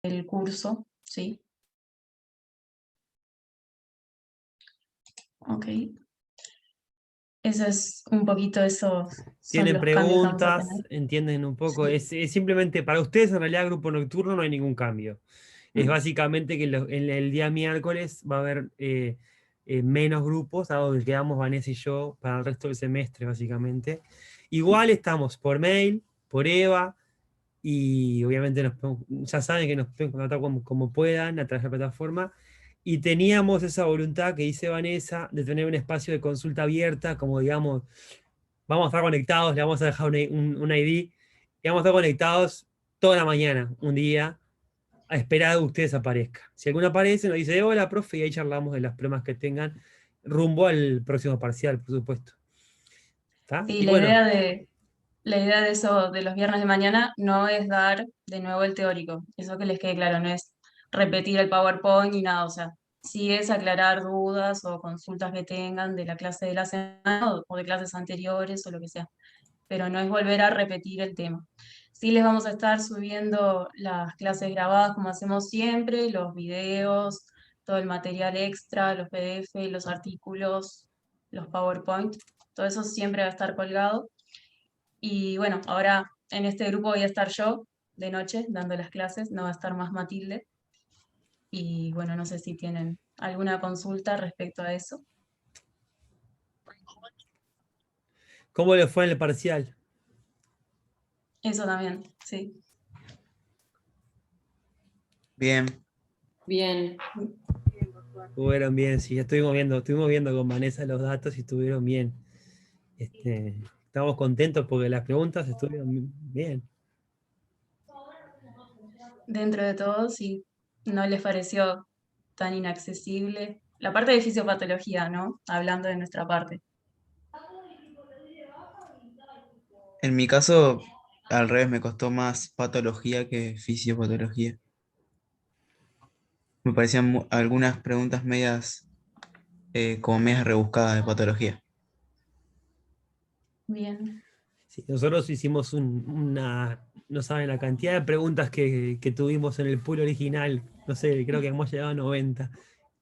el curso, ¿sí? Ok. Eso es un poquito, esos son Tienen los cambios que vamos a tener. preguntas, entienden un poco. Sí. Es simplemente para ustedes, en realidad, grupo nocturno no hay ningún cambio. Es Mm. básicamente que en el día miércoles va a haber menos grupos, dado que quedamos Vanessa y yo para el resto del semestre, básicamente. Igual estamos por mail, por Eva, y obviamente ya saben que nos pueden contactar como puedan a través de la plataforma. Y teníamos esa voluntad que dice Vanessa de tener un espacio de consulta abierta, como digamos, vamos a estar conectados, le vamos a dejar un ID y vamos a estar conectados toda la mañana, un día, a esperar a que ustedes aparezcan. Si alguno aparece, nos dice, hola, profe, y ahí charlamos de los problemas que tengan rumbo al próximo parcial, por supuesto. ¿Está? Sí, Y bueno, la idea de eso de los viernes de mañana no es dar de nuevo el teórico, eso que les quede claro, no es repetir el PowerPoint ni nada, o sea, sí es aclarar dudas o consultas que tengan de la clase de la semana o de clases anteriores o lo que sea, pero no es volver a repetir el tema. Sí les vamos a estar subiendo las clases grabadas como hacemos siempre, los videos, todo el material extra, los PDF, los artículos, los PowerPoint, todo eso siempre va a estar colgado. Y bueno, ahora en este grupo voy a estar yo de noche dando las clases, no va a estar más Matilde. Y bueno, no sé si tienen alguna consulta respecto a eso. ¿cómo le fue en el parcial? Eso también, sí. Bien, Bien. Estuvieron bien, sí, ya estuvimos viendo con Vanessa los datos y estuvieron bien. Estamos contentos porque las preguntas estuvieron bien. Dentro de todo, sí, no les pareció tan inaccesible. La parte de fisiopatología, ¿no? Hablando de nuestra parte. en mi caso, al revés, me costó más patología que fisiopatología. Me parecían algunas preguntas medias, como medias rebuscadas de patología. Bien, Sí, nosotros hicimos no saben la cantidad de preguntas que tuvimos en el pool original, no sé, creo que hemos llegado a 90,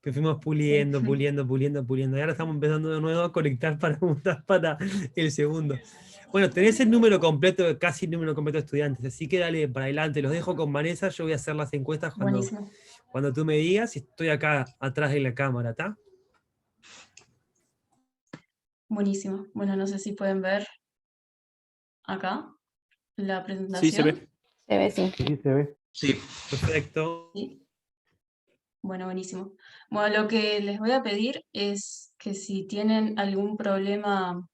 que fuimos sí. puliendo, puliendo, puliendo, puliendo, y ahora estamos empezando de nuevo a conectar preguntas para el segundo. Bueno, tenés el número completo, casi el número completo de estudiantes, así que dale para adelante, los dejo con Vanessa, yo voy a hacer las encuestas Buenísimo. cuando tú me digas y estoy acá atrás de la cámara, ¿está? Buenísimo. Bueno, no sé si pueden ver acá la Sí, se presentación. ve. Se ve, sí. Sí, se ve. Sí, Perfecto. Sí. Bueno, buenísimo. Bueno, lo que les voy a pedir es que si tienen algún problema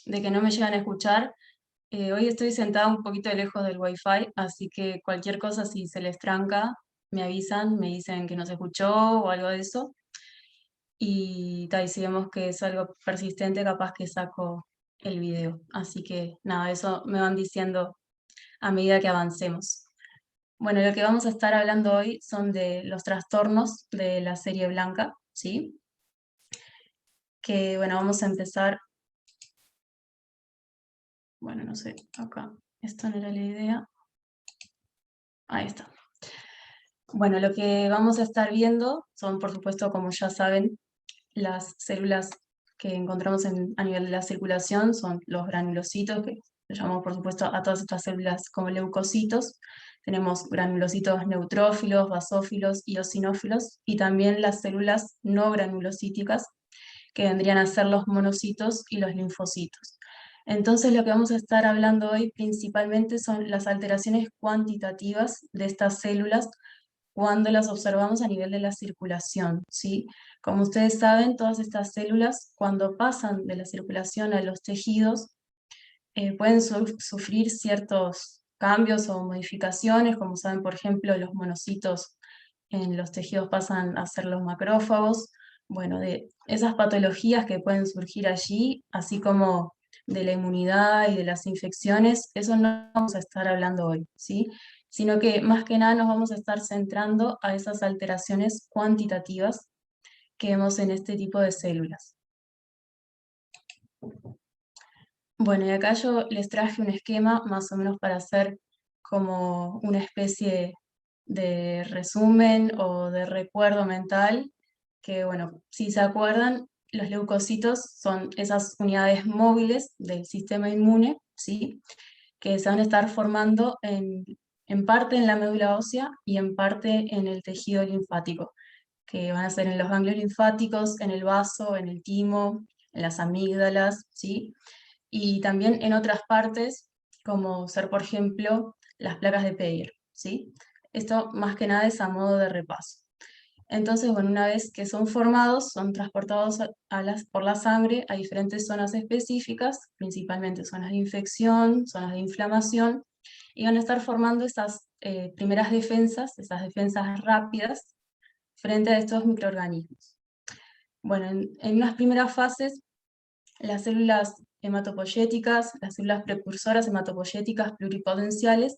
de que no me llegan a escuchar, hoy estoy sentada un poquito lejos del wifi, así que cualquier cosa, si se les tranca, me avisan, me dicen que no se escuchó o algo de eso. Y, y si vemos que es algo persistente, capaz que saco el video. Así que nada, eso me van diciendo a medida que avancemos. Bueno, lo que vamos a estar hablando hoy son de los trastornos de la serie blanca, ¿sí? Que bueno, vamos a empezar, bueno, no sé, acá, esto no era la idea, ahí está. Bueno, lo que vamos a estar viendo son, por supuesto, como ya saben, las células que encontramos a nivel de la circulación, son los granulocitos, que llamamos, por supuesto, a todas estas células como leucocitos. Tenemos granulocitos neutrófilos, basófilos y eosinófilos, y también las células no granulocíticas, que vendrían a ser los monocitos y los linfocitos. Entonces, lo que vamos a estar hablando hoy principalmente son las alteraciones cuantitativas de estas células cuando las observamos a nivel de la circulación, ¿sí? Como ustedes saben, todas estas células, cuando pasan de la circulación a los tejidos, pueden sufrir ciertos cambios o modificaciones, como saben, por ejemplo, los monocitos en los tejidos pasan a ser los macrófagos, bueno, de esas patologías que pueden surgir allí, así como de la inmunidad y de las infecciones, eso no vamos a estar hablando hoy, ¿sí? Sino que más que nada nos vamos a estar centrando a esas alteraciones cuantitativas que vemos en este tipo de células. Bueno, y acá yo les traje un esquema más o menos para hacer como una especie de resumen o de recuerdo mental, que bueno, si se acuerdan, los leucocitos son esas unidades móviles del sistema inmune, ¿sí? Que se van a estar formando en parte en la médula ósea y en parte en el tejido linfático, que van a ser en los ganglios linfáticos, en el vaso, en el timo, en las amígdalas, ¿sí? Y también en otras partes, como ser, por ejemplo, las placas de Peyer, ¿sí? Esto más que nada es a modo de repaso. Entonces, bueno, una vez que son formados, son transportados por la sangre a diferentes zonas específicas, principalmente zonas de infección, zonas de inflamación, y van a estar formando esas primeras defensas, esas defensas rápidas, frente a estos microorganismos. Bueno, en unas primeras fases, las células hematopoyéticas, las células precursoras hematopoyéticas pluripotenciales,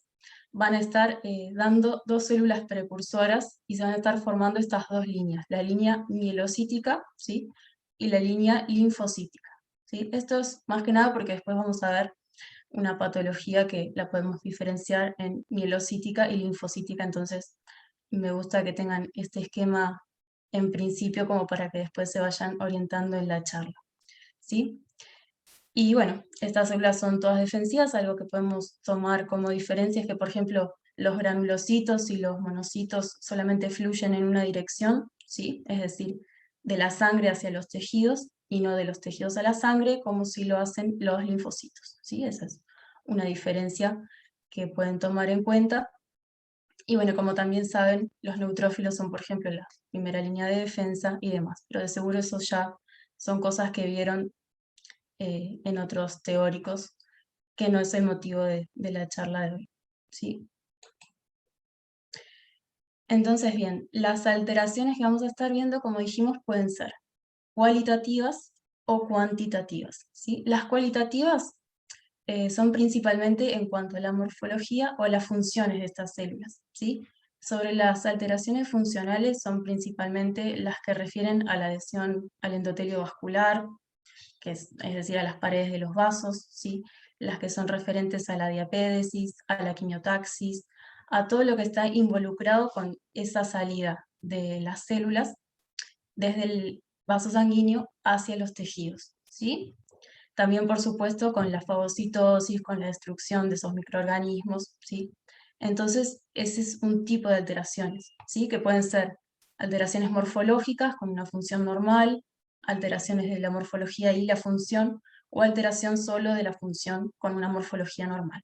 van a estar dando dos células precursoras y se van a estar formando estas dos líneas, la línea mielocítica, ¿sí? Y la línea linfocítica, ¿sí? Esto es más que nada porque después vamos a ver una patología que la podemos diferenciar en mielocítica y linfocítica, entonces me gusta que tengan este esquema en principio como para que después se vayan orientando en la charla, ¿sí? Y bueno, estas células son todas defensivas, algo que podemos tomar como diferencia es que, por ejemplo, los granulocitos y los monocitos solamente fluyen en una dirección, ¿sí? Es decir, de la sangre hacia los tejidos y no de los tejidos a la sangre, como si lo hacen los linfocitos, ¿sí? Esa es una diferencia que pueden tomar en cuenta. Y bueno, como también saben, los neutrófilos son, por ejemplo, la primera línea de defensa y demás, pero de seguro eso ya son cosas que vieron en otros teóricos, que no es el motivo de la charla de hoy, ¿sí? Entonces, bien, las alteraciones que vamos a estar viendo, como dijimos, pueden ser cualitativas o cuantitativas, ¿sí? Las cualitativas son principalmente en cuanto a la morfología o las funciones de estas células, ¿sí? Sobre las alteraciones funcionales son principalmente las que refieren a la adhesión al endotelio vascular, que es decir, a las paredes de los vasos, ¿sí? Las que son referentes a la diapédesis, a la quimiotaxis, a todo lo que está involucrado con esa salida de las células desde el vaso sanguíneo hacia los tejidos, ¿sí? También, por supuesto, con la fagocitosis, con la destrucción de esos microorganismos, ¿sí? Entonces, ese es un tipo de alteraciones, ¿sí? Que pueden ser alteraciones morfológicas con una función normal, alteraciones de la morfología y la función, o alteración solo de la función con una morfología normal.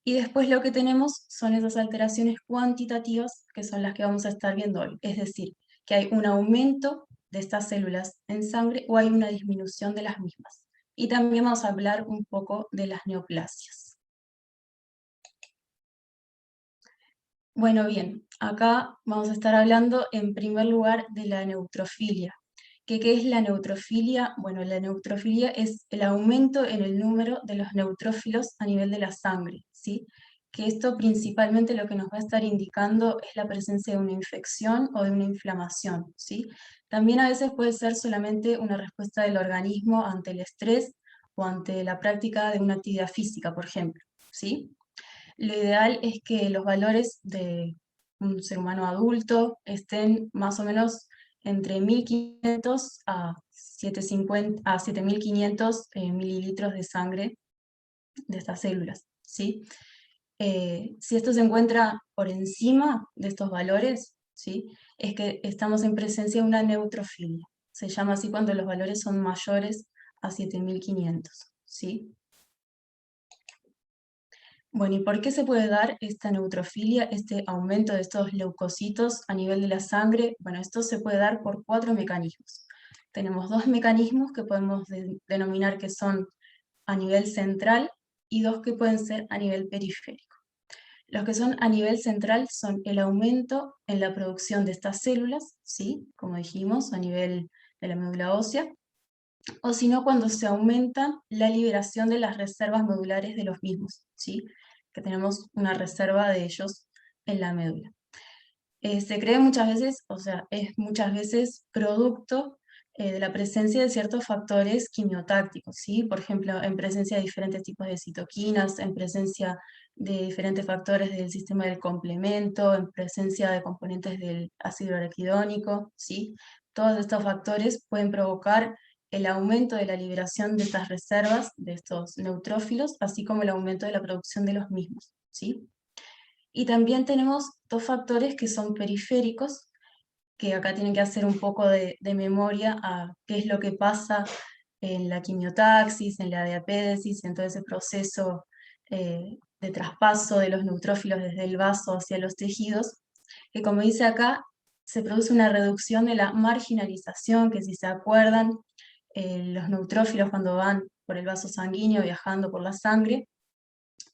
Y después lo que tenemos son esas alteraciones cuantitativas, que son las que vamos a estar viendo hoy, es decir, que hay un aumento de estas células en sangre o hay una disminución de las mismas. Y también vamos a hablar un poco de las neoplasias. Bueno, bien, acá vamos a estar hablando en primer lugar de la neutrofilia. ¿Qué es la neutrofilia? Bueno, la neutrofilia es el aumento en el número de los neutrófilos a nivel de la sangre, ¿sí? Que esto principalmente lo que nos va a estar indicando es la presencia de una infección o de una inflamación, ¿sí? También a veces puede ser solamente una respuesta del organismo ante el estrés o ante la práctica de una actividad física, por ejemplo, ¿sí? Lo ideal es que los valores de un ser humano adulto estén más o menos entre 1500 a 7500 mililitros de sangre de estas células, ¿sí? Si esto se encuentra por encima de estos valores, ¿sí? Es que estamos en presencia de una neutrofilia. Se llama así cuando los valores son mayores a 7500, ¿sí? Bueno, ¿y por qué se puede dar esta neutrofilia, este aumento de estos leucocitos a nivel de la sangre? Bueno, esto se puede dar por 4 mecanismos. Tenemos 2 mecanismos que podemos denominar que son a nivel central y 2 que pueden ser a nivel periférico. Los que son a nivel central son el aumento en la producción de estas células, ¿sí? Como dijimos, a nivel de la médula ósea, o si no, cuando se aumenta la liberación de las reservas medulares de los mismos, ¿sí? Que tenemos una reserva de ellos en la médula. Se cree muchas veces, o sea, es muchas veces producto de la presencia de ciertos factores quimiotácticos, ¿sí? Por ejemplo, en presencia de diferentes tipos de citoquinas, en presencia de diferentes factores del sistema del complemento, en presencia de componentes del ácido araquidónico, ¿sí? Todos estos factores pueden provocar el aumento de la liberación de estas reservas, de estos neutrófilos, así como el aumento de la producción de los mismos, ¿sí? Y también tenemos dos factores que son periféricos, que acá tienen que hacer un poco de memoria a qué es lo que pasa en la quimiotaxis, en la diapédesis, en todo ese proceso de traspaso de los neutrófilos desde el vaso hacia los tejidos, que como dice acá, se produce una reducción de la marginalización, que si se acuerdan, los neutrófilos cuando van por el vaso sanguíneo viajando por la sangre,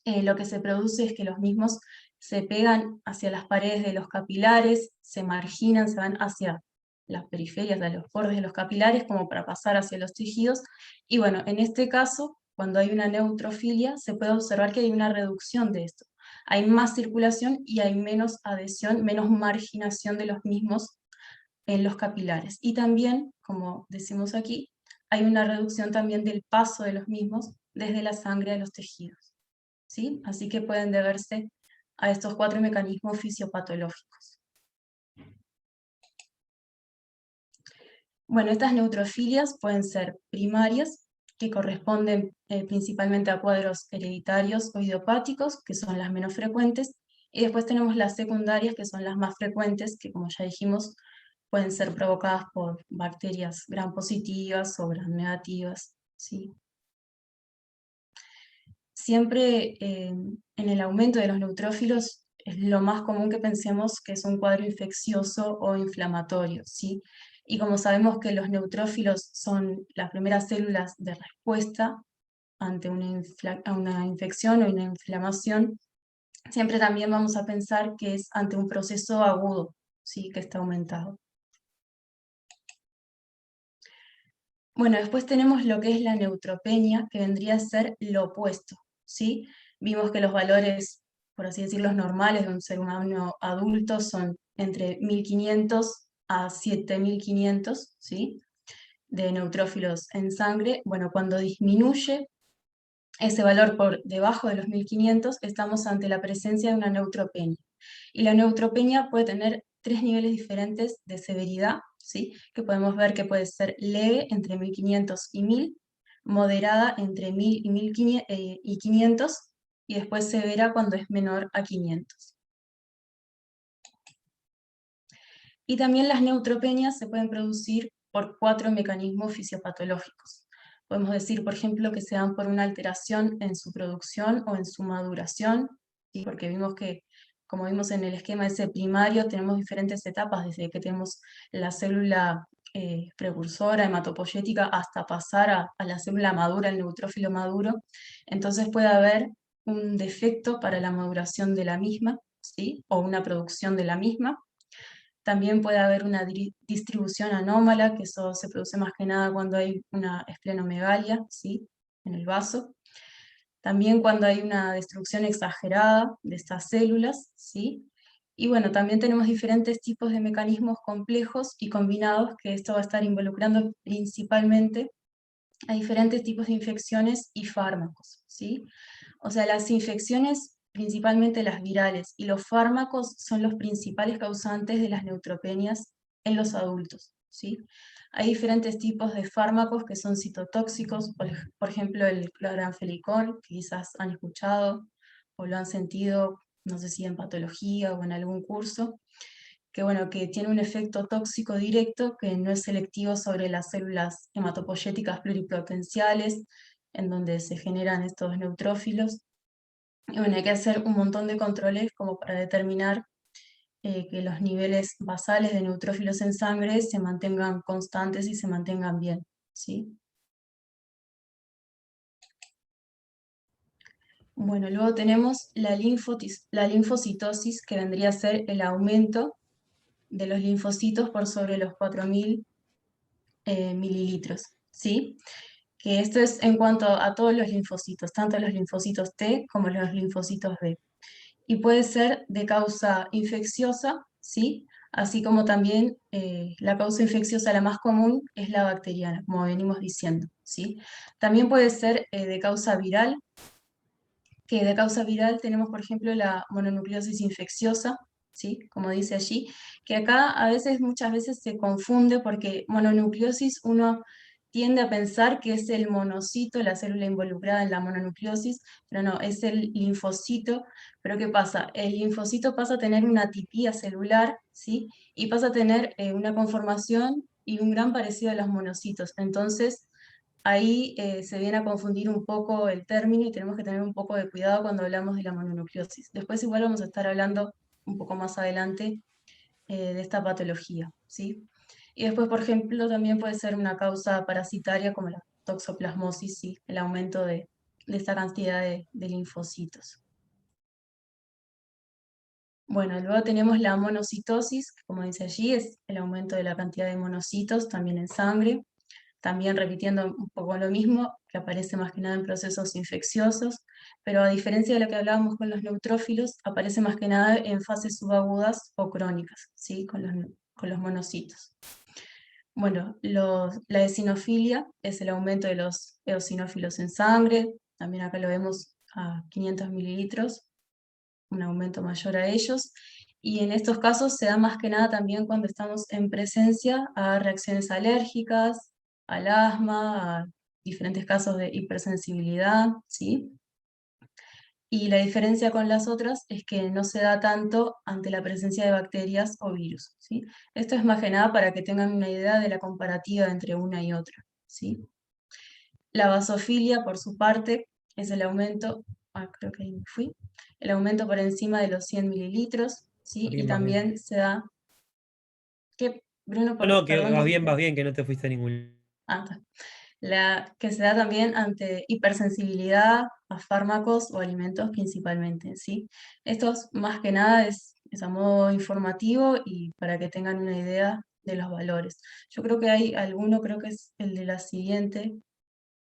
lo que se produce es que los mismos se pegan hacia las paredes de los capilares, se marginan, se van hacia las periferias, de los bordes de los capilares, como para pasar hacia los tejidos. Y bueno, en este caso, cuando hay una neutrofilia, se puede observar que hay una reducción de esto. Hay más circulación y hay menos adhesión, menos marginación de los mismos en los capilares. Y también, como decimos aquí, hay una reducción también del paso de los mismos desde la sangre a los tejidos, ¿sí? Así que pueden deberse a estos 4 mecanismos fisiopatológicos. Bueno, estas neutrofilias pueden ser primarias, que corresponden principalmente a cuadros hereditarios o idiopáticos, que son las menos frecuentes, y después tenemos las secundarias, que son las más frecuentes, que como ya dijimos, pueden ser provocadas por bacterias gram positivas o gram negativas, ¿sí? Siempre en el aumento de los neutrófilos es lo más común que pensemos que es un cuadro infeccioso o inflamatorio, ¿sí? Y como sabemos que los neutrófilos son las primeras células de respuesta ante una infección o una inflamación, siempre también vamos a pensar que es ante un proceso agudo, ¿sí? Que está aumentado. Bueno, después tenemos lo que es la neutropenia, que vendría a ser lo opuesto, ¿sí? Vimos que los valores, por así decirlo, normales de un ser humano adulto son entre 1500 a 7500, ¿sí? De neutrófilos en sangre. Bueno, cuando disminuye ese valor por debajo de los 1500, estamos ante la presencia de una neutropenia. Y la neutropenia puede tener 3 niveles diferentes de severidad, ¿sí? Que podemos ver que puede ser leve entre 1500 y 1000, moderada entre 1000 y 1500, y después severa cuando es menor a 500. Y también las neutropenias se pueden producir por 4 mecanismos fisiopatológicos. Podemos decir, por ejemplo, que se dan por una alteración en su producción o en su maduración, ¿sí? Porque vimos que, como vimos en el esquema ese primario, tenemos diferentes etapas, desde que tenemos la célula precursora, hematopoyética, hasta pasar a la célula madura, el neutrófilo maduro. Entonces puede haber un defecto para la maduración de la misma, ¿sí? O una producción de la misma. También puede haber una distribución anómala, que eso se produce más que nada cuando hay una esplenomegalia, ¿sí? En el vaso. También cuando hay una destrucción exagerada de estas células, ¿sí? Y bueno, también tenemos diferentes tipos de mecanismos complejos y combinados, que esto va a estar involucrando principalmente a diferentes tipos de infecciones y fármacos, ¿sí? O sea, las infecciones, principalmente las virales, y los fármacos son los principales causantes de las neutropenias en los adultos, ¿sí? Hay diferentes tipos de fármacos que son citotóxicos, por ejemplo el cloranfenicol, que quizás han escuchado o lo han sentido, no sé si en patología o en algún curso, que, bueno, que tiene un efecto tóxico directo que no es selectivo sobre las células hematopoyéticas pluripotenciales, en donde se generan estos neutrófilos. Y bueno, hay que hacer un montón de controles como para determinar que los niveles basales de neutrófilos en sangre se mantengan constantes y se mantengan bien, ¿sí? Bueno, luego tenemos la linfocitosis, que vendría a ser el aumento de los linfocitos por sobre los 4000 mililitros, ¿sí? Que esto es en cuanto a todos los linfocitos, tanto los linfocitos T como los linfocitos B. Y puede ser de causa infecciosa, ¿sí? así como también la causa infecciosa la más común es la bacteriana, como venimos diciendo, ¿sí? También puede ser de causa viral, que de causa viral tenemos, por ejemplo, la mononucleosis infecciosa, ¿sí? Como dice allí, que acá a veces, muchas veces se confunde porque mononucleosis uno tiende a pensar que es el monocito, la célula involucrada en la mononucleosis, pero no, es el linfocito. Pero ¿qué pasa? El linfocito pasa a tener una tipía celular, ¿sí? Y pasa a tener una conformación y un gran parecido a los monocitos. Entonces, ahí se viene a confundir un poco el término y tenemos que tener un poco de cuidado cuando hablamos de la mononucleosis. Después igual vamos a estar hablando un poco más adelante de esta patología, ¿sí? Y después, por ejemplo, también puede ser una causa parasitaria como la toxoplasmosis, ¿sí? El aumento de esta cantidad de linfocitos. Bueno, luego tenemos la monocitosis, que como dice allí, es el aumento de la cantidad de monocitos también en sangre. También repitiendo un poco lo mismo, que aparece más que nada en procesos infecciosos, pero a diferencia de lo que hablábamos con los neutrófilos, aparece más que nada en fases subagudas o crónicas, ¿sí? Con los monocitos. Bueno, la eosinofilia es el aumento de los eosinófilos en sangre, también acá lo vemos a 500 mililitros, un aumento mayor a ellos, y en estos casos se da más que nada también cuando estamos en presencia a reacciones alérgicas, al asma, a diferentes casos de hipersensibilidad, ¿sí? Y la diferencia con las otras es que no se da tanto ante la presencia de bacterias o virus, ¿sí? Esto es más que nada para que tengan una idea de la comparativa entre una y otra, ¿sí? La basofilia, por su parte, es el aumento, creo que ahí me fui, el aumento por encima de los 100 mililitros, ¿sí? Bien, Y vas bien. también se da, que, Bruno, No, no, que perdón, no vas bien, que no te fuiste a ningún. está. Que se da también ante hipersensibilidad a fármacos o alimentos principalmente, ¿sí? Esto más que nada es a modo informativo y para que tengan una idea de los valores. Yo creo que hay alguno, creo que es el de la siguiente,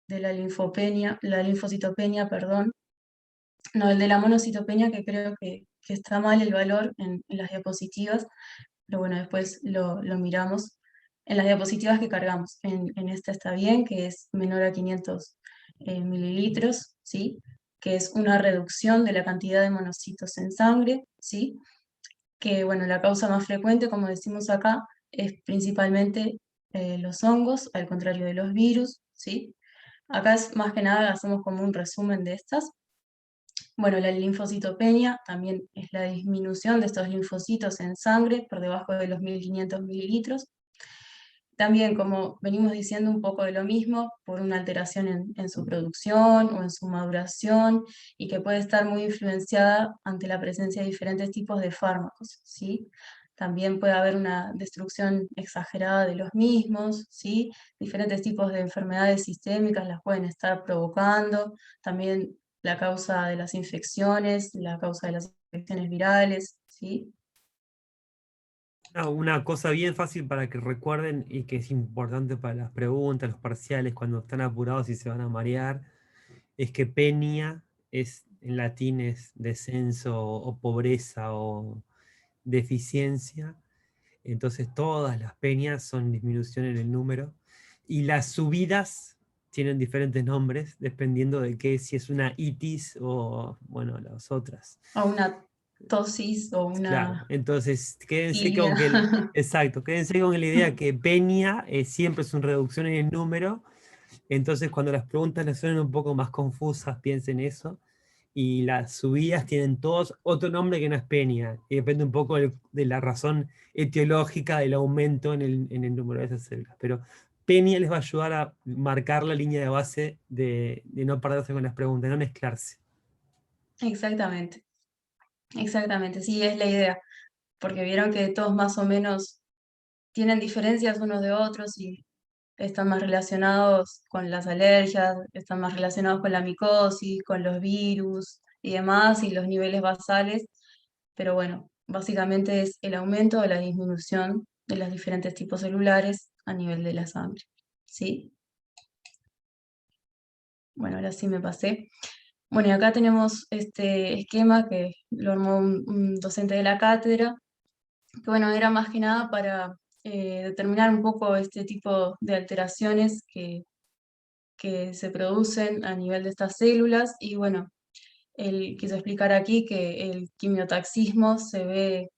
de la linfocitopenia, perdón. No, el de la monocitopenia, que creo que está mal el valor en las diapositivas, pero bueno, después lo miramos. En las diapositivas que cargamos, en esta está bien, que es menor a 500 mililitros, ¿sí? Que es una reducción de la cantidad de monocitos en sangre, ¿sí? Que bueno, la causa más frecuente, como decimos acá, es principalmente los hongos, al contrario de los virus, ¿sí? Acá es más que nada, hacemos como un resumen de estas. Bueno, la linfocitopenia también es la disminución de estos linfocitos en sangre por debajo de los 1500 mililitros. También, como venimos diciendo, un poco de lo mismo, por una alteración en su producción o en su maduración, y que puede estar muy influenciada ante la presencia de diferentes tipos de fármacos, ¿sí? También puede haber una destrucción exagerada de los mismos, ¿sí? Diferentes tipos de enfermedades sistémicas las pueden estar provocando, también la causa de las infecciones, la causa de las infecciones virales, ¿sí? Una cosa bien fácil para que recuerden y que es importante para las preguntas, los parciales, cuando están apurados y se van a marear, es que penia es, en latín es descenso o pobreza o deficiencia. Entonces todas las peñas son disminución en el número. Y las subidas tienen diferentes nombres dependiendo de qué, si es una itis o, bueno, las otras. O una tosis o Claro, una entonces quédense tiria. con que exacto, quédense con la idea que peña siempre es una reducción en el número. Entonces cuando las preguntas les suenen un poco más confusas, piensen eso. Y las subidas tienen todos otro nombre que no es peña. Y depende un poco de la razón etiológica del aumento en el número de esas células. Pero peña les va a ayudar a marcar la línea de base de no perderse con las preguntas, no mezclarse. Exactamente, exactamente, sí, es la idea, porque vieron que todos más o menos tienen diferencias unos de otros y están más relacionados con las alergias, están más relacionados con la micosis, con los virus y demás, y los niveles basales, pero bueno, básicamente es el aumento o la disminución de los diferentes tipos celulares a nivel de la sangre, ¿sí? Bueno, ahora sí me pasé. Bueno, y acá tenemos este esquema que lo armó un docente de la cátedra, que bueno, era más que nada para determinar un poco este tipo de alteraciones que se producen a nivel de estas células, y bueno, él quiso explicar aquí que el quimiotaxismo se ve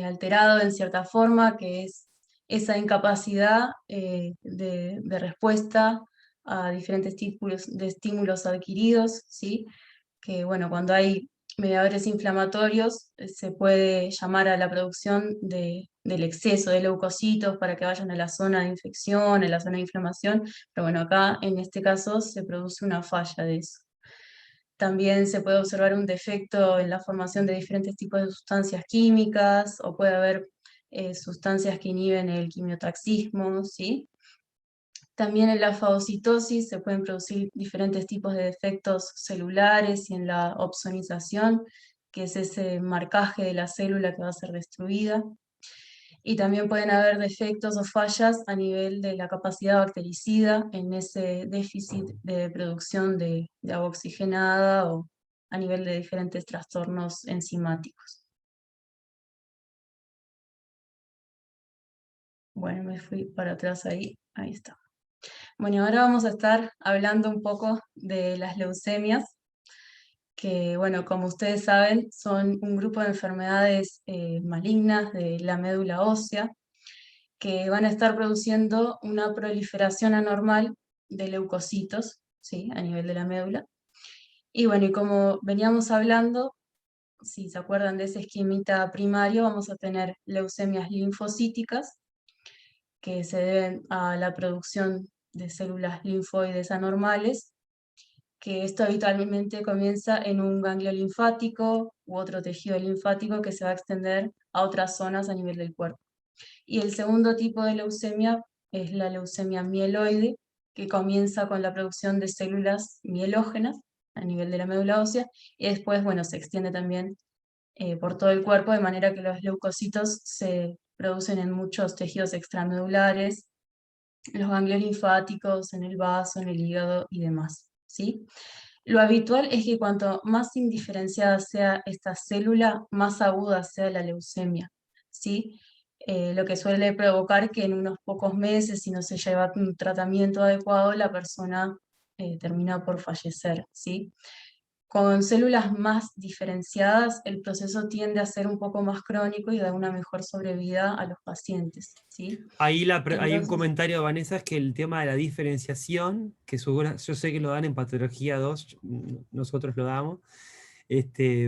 alterado en cierta forma, que es esa incapacidad de respuesta a diferentes tipos de estímulos adquiridos, ¿sí? Que bueno, cuando hay mediadores inflamatorios, se puede llamar a la producción del exceso de leucocitos para que vayan a la zona de infección, a la zona de inflamación, pero bueno, acá en este caso se produce una falla de eso. También se puede observar un defecto en la formación de diferentes tipos de sustancias químicas, o puede haber sustancias que inhiben el quimiotaxismo, ¿sí? También en la fagocitosis se pueden producir diferentes tipos de defectos celulares, y en la opsonización, que es ese marcaje de la célula que va a ser destruida. Y también pueden haber defectos o fallas a nivel de la capacidad bactericida, en ese déficit de producción de agua oxigenada, o a nivel de diferentes trastornos enzimáticos. Bueno, me fui para atrás ahí está. Bueno, ahora vamos a estar hablando un poco de las leucemias, que, bueno, como ustedes saben, son un grupo de enfermedades malignas de la médula ósea, que van a estar produciendo una proliferación anormal de leucocitos, ¿sí? A nivel de la médula. Y bueno, y como veníamos hablando, si se acuerdan de ese esquemita primario, vamos a tener leucemias linfocíticas, que se deben a la producción de células linfoides anormales, que esto habitualmente comienza en un ganglio linfático u otro tejido linfático que se va a extender a otras zonas a nivel del cuerpo. Y el segundo tipo de leucemia es la leucemia mieloide, que comienza con la producción de células mielógenas a nivel de la médula ósea, y después, bueno, se extiende también por todo el cuerpo, de manera que los leucocitos se producen en muchos tejidos extramedulares, los ganglios linfáticos, en el vaso, en el hígado y demás, ¿sí? Lo habitual es que cuanto más indiferenciada sea esta célula, más aguda sea la leucemia, ¿sí? Lo que suele provocar que en unos pocos meses, si no se lleva un tratamiento adecuado, la persona termina por fallecer, ¿sí? Con células más diferenciadas, el proceso tiende a ser un poco más crónico y da una mejor sobrevida a los pacientes, ¿sí? Ahí hay un Entonces, comentario de Vanessa, es que el tema de la diferenciación, que yo sé que lo dan en patología 2, nosotros lo damos.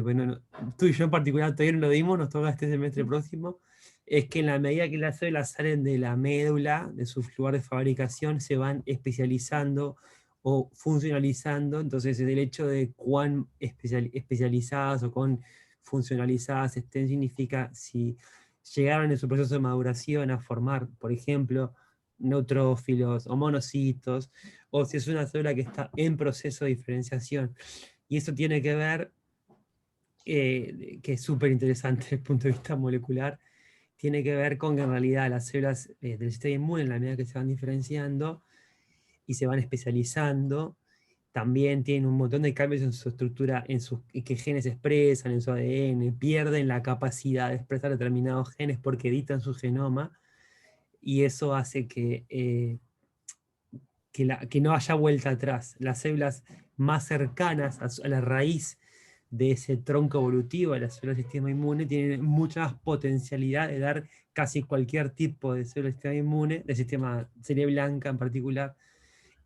Bueno, tú y yo en particular todavía no lo dimos, nos toca este semestre próximo. Es que en la medida que las células salen de la médula, de su lugar de fabricación, se van especializando o funcionalizando. Entonces, el hecho de cuán especializadas o cuán funcionalizadas estén significa si llegaron en su proceso de maduración a formar, por ejemplo, neutrófilos o monocitos, o si es una célula que está en proceso de diferenciación. Y eso tiene que ver, que es súper interesante desde el punto de vista molecular, tiene que ver con que en realidad las células del sistema inmune, en la medida que se van diferenciando y se van especializando, también tienen un montón de cambios en su estructura, que genes expresan en su ADN, pierden la capacidad de expresar determinados genes porque editan su genoma, y eso hace que no haya vuelta atrás. Las células más cercanas a la raíz de ese tronco evolutivo de las células del sistema inmune tienen mucha más potencialidad de dar casi cualquier tipo de célula del sistema inmune, del sistema serie blanca en particular,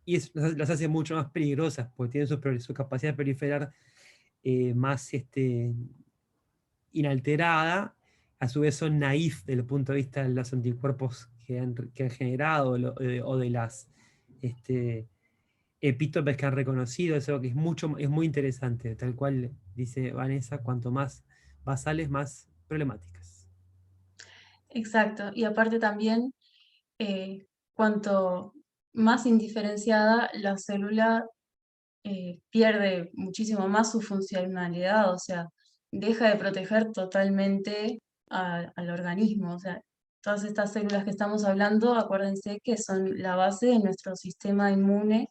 y eso las hace mucho más peligrosas, porque tienen su capacidad de proliferar más inalterada. A su vez son naif desde el punto de vista de los anticuerpos que han generado, o de las epítopes que han reconocido. Eso que es muy interesante, tal cual dice Vanessa, cuanto más basales, más problemáticas. exacto, y aparte también, cuanto más indiferenciada la célula, pierde muchísimo más su funcionalidad, o sea, deja de proteger totalmente al organismo. O sea, todas estas células que estamos hablando, acuérdense que son la base de nuestro sistema inmune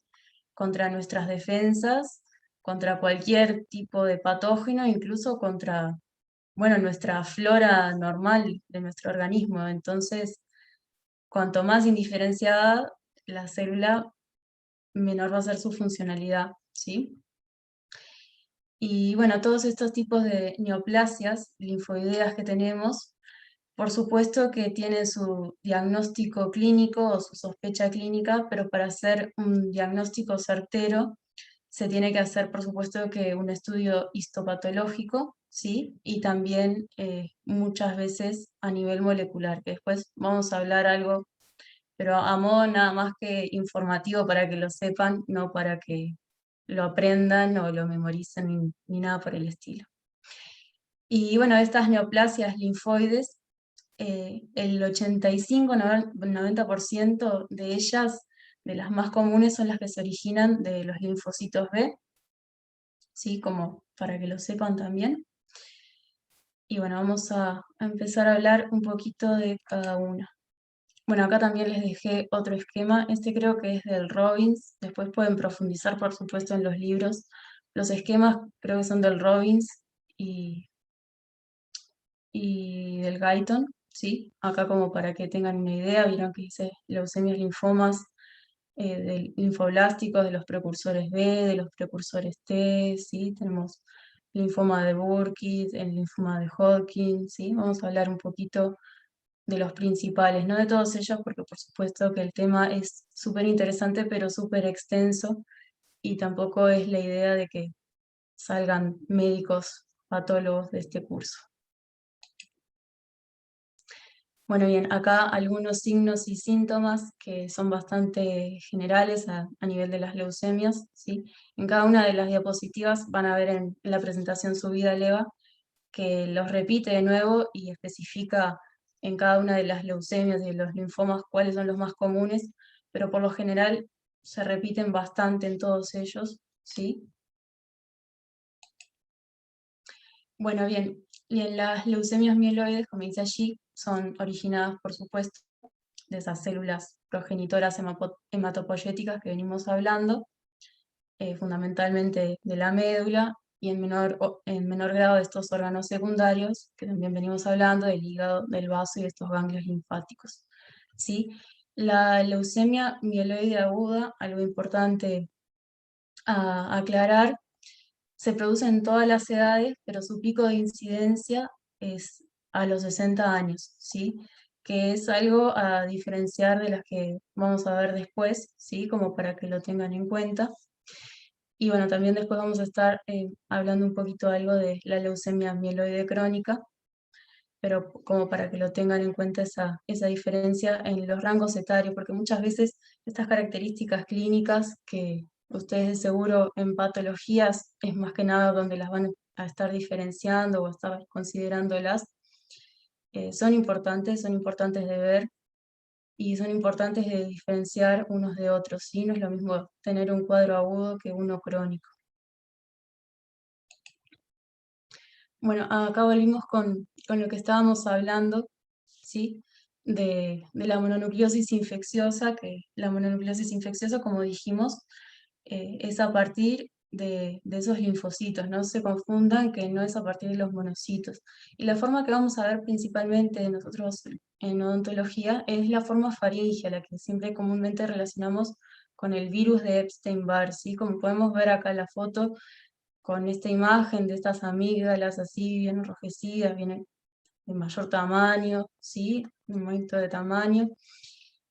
contra nuestras defensas, contra cualquier tipo de patógeno, incluso contra bueno, nuestra flora normal de nuestro organismo. Entonces, cuanto más indiferenciada la célula, menor va a ser su funcionalidad, ¿sí? Y bueno, todos estos tipos de neoplasias linfoideas que tenemos, por supuesto que tienen su diagnóstico clínico o su sospecha clínica, pero para hacer un diagnóstico certero se tiene que hacer, por supuesto, que un estudio histopatológico, ¿sí? Y también muchas veces a nivel molecular, que después vamos a hablar algo, pero a modo nada más que informativo para que lo sepan, no para que lo aprendan o lo memoricen ni nada por el estilo. Y bueno, estas neoplasias linfoides, el 85-90% de ellas, de las más comunes, son las que se originan de los linfocitos B, ¿sí? Como para que lo sepan también. Y bueno, vamos a empezar a hablar un poquito de cada una. Bueno, acá también les dejé otro esquema. Este creo que es del Robbins. Después pueden profundizar, por supuesto, en los libros. Los esquemas creo que son del Robbins y, y del Guyton, ¿sí? Acá como para que tengan una idea, vieron que dice leucemias, linfomas, de linfoblásticos, de los precursores B, de los precursores T, ¿sí? Tenemos linfoma de Burkitt, el linfoma de Hodgkin, ¿sí? Vamos a hablar un poquito de los principales, no de todos ellos, porque por supuesto que el tema es súper interesante, pero súper extenso, y tampoco es la idea de que salgan médicos patólogos de este curso. Bueno, bien, acá algunos signos y síntomas que son bastante generales a nivel de las leucemias, ¿sí? En cada una de las diapositivas van a ver en la presentación subida al EVA que los repite de nuevo y especifica en cada una de las leucemias y de los linfomas cuáles son los más comunes, pero por lo general se repiten bastante en todos ellos, ¿sí? Bueno, bien, y en las leucemias mieloides, como dice allí, son originadas, por supuesto, de esas células progenitoras hematopoyéticas que venimos hablando, fundamentalmente de la médula, y en menor grado de estos órganos secundarios, que también venimos hablando, del hígado, del vaso y de estos ganglios linfáticos, ¿sí? La leucemia mieloide aguda, algo importante a aclarar, se produce en todas las edades, pero su pico de incidencia es a los 60 años, ¿sí? Que es algo a diferenciar de las que vamos a ver después, ¿sí? Como para que lo tengan en cuenta. Y bueno, también después vamos a estar hablando un poquito algo de la leucemia mieloide crónica, pero como para que lo tengan en cuenta esa diferencia en los rangos etarios, porque muchas veces estas características clínicas que ustedes de seguro en patologías es más que nada donde las van a estar diferenciando o a estar considerándolas, son importantes de ver y son importantes de diferenciar unos de otros, ¿sí? No es lo mismo tener un cuadro agudo que uno crónico. Bueno, acá volvimos con lo que estábamos hablando, ¿sí? De la mononucleosis infecciosa, que la mononucleosis infecciosa, como dijimos, es a partir de esos linfocitos, no se confundan que no es a partir de los monocitos. Y la forma que vamos a ver principalmente nosotros en odontología es la forma faríngea, la que siempre comúnmente relacionamos con el virus de Epstein-Barr, ¿sí? Como podemos ver acá en la foto, con esta imagen de estas amígdalas así bien enrojecidas, bien de mayor tamaño, ¿sí? Un aumento de tamaño.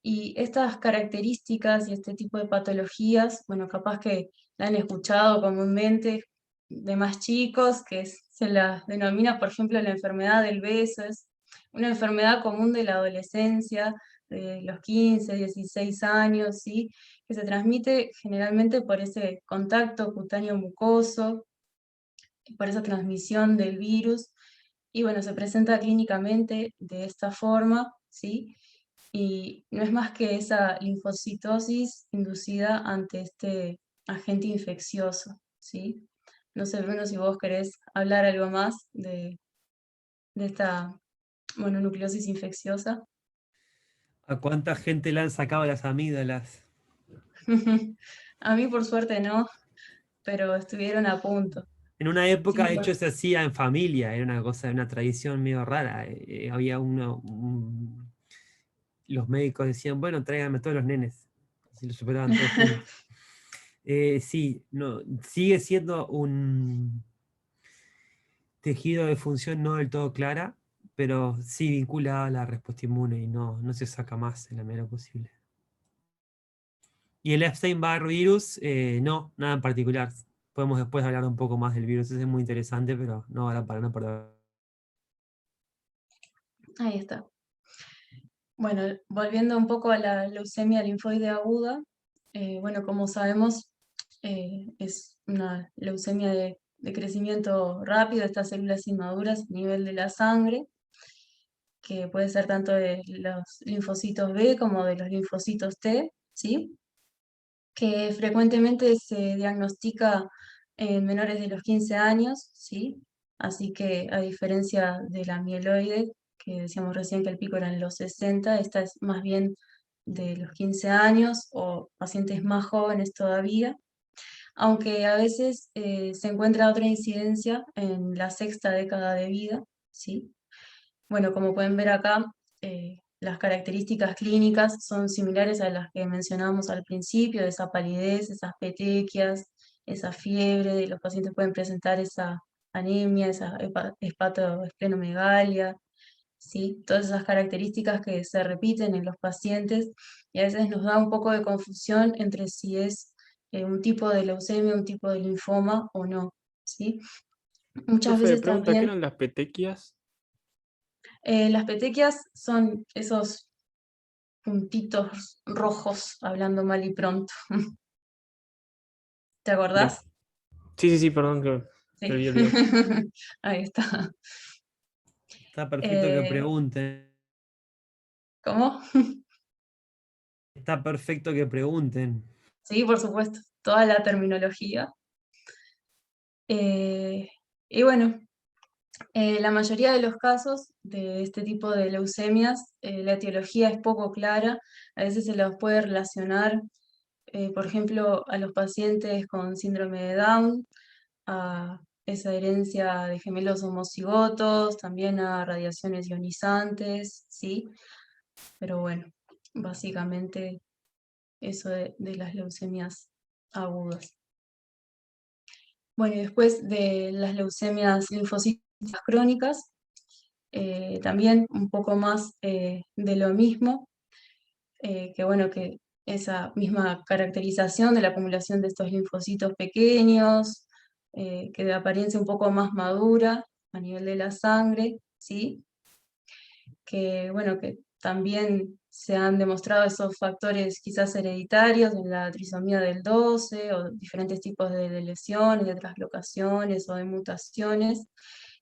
Y estas características y este tipo de patologías, bueno, capaz que la han escuchado comúnmente de más chicos, se la denomina, por ejemplo, la enfermedad del beso, es una enfermedad común de la adolescencia, de los 15, 16 años, ¿sí? Que se transmite generalmente por ese contacto cutáneo mucoso, por esa transmisión del virus, y bueno, se presenta clínicamente de esta forma, ¿sí? Y no es más que esa linfocitosis inducida ante este agente infeccioso, ¿sí? No sé, Bruno, si vos querés hablar algo más de esta mononucleosis infecciosa. ¿A cuánta gente le han sacado las amígdalas? A mí por suerte no, pero estuvieron a punto. En una época, Sí, de bueno. hecho, se hacía en familia, era una cosa, una tradición medio rara. Había los médicos decían, bueno, tráiganme todos los nenes. Así los superaban todos juntos. Sí, no, sigue siendo un tejido de función no del todo clara, pero sí vinculada a la respuesta inmune y no se saca más en la medida posible. Y el Epstein-Barr virus, no, nada en particular. Podemos después hablar un poco más del virus, ese es muy interesante, pero no ahora para no perder. Ahí está. Bueno, volviendo un poco a la leucemia linfoide aguda, bueno, como sabemos, es una leucemia de crecimiento rápido de estas células inmaduras a nivel de la sangre, que puede ser tanto de los linfocitos B como de los linfocitos T, ¿sí? Que frecuentemente se diagnostica en menores de los 15 años, ¿sí? Así que a diferencia de la mieloide, que decíamos recién que el pico era en los 60, esta es más bien de los 15 años o pacientes más jóvenes todavía, aunque a veces se encuentra otra incidencia en la sexta década de vida, ¿sí? Bueno, como pueden ver acá, las características clínicas son similares a las que mencionábamos al principio, de esa palidez, esas petequias, esa fiebre, los pacientes pueden presentar esa anemia, esa hepatoesplenomegalia, ¿sí? Todas esas características que se repiten en los pacientes y a veces nos da un poco de confusión entre si es un tipo de leucemia, un tipo de linfoma o no, ¿sí? Muchas Profe, veces pregunta, ¿qué también eran las petequias? las petequias son esos puntitos rojos, hablando mal y pronto. ¿Te Bien. acordás? Sí, perdón que Sí. me había olvidado. Ahí está. Está perfecto que Eh, pregunten. ¿Cómo? Está perfecto que pregunten. Sí, por supuesto, toda la terminología. Y bueno, la mayoría de los casos de este tipo de leucemias, la etiología es poco clara, a veces se los puede relacionar, por ejemplo, a los pacientes con síndrome de Down, a esa herencia de gemelos homocigotos, también a radiaciones ionizantes, ¿sí? Pero bueno, básicamente eso de las leucemias agudas. Bueno, y después de las leucemias linfocíticas crónicas, también un poco más de lo mismo, que bueno, que esa misma caracterización de la acumulación de estos linfocitos pequeños, que de apariencia un poco más madura a nivel de la sangre, ¿sí? Que bueno, que también se han demostrado esos factores quizás hereditarios en la trisomía del 12 o diferentes tipos de lesiones, de translocaciones o de mutaciones.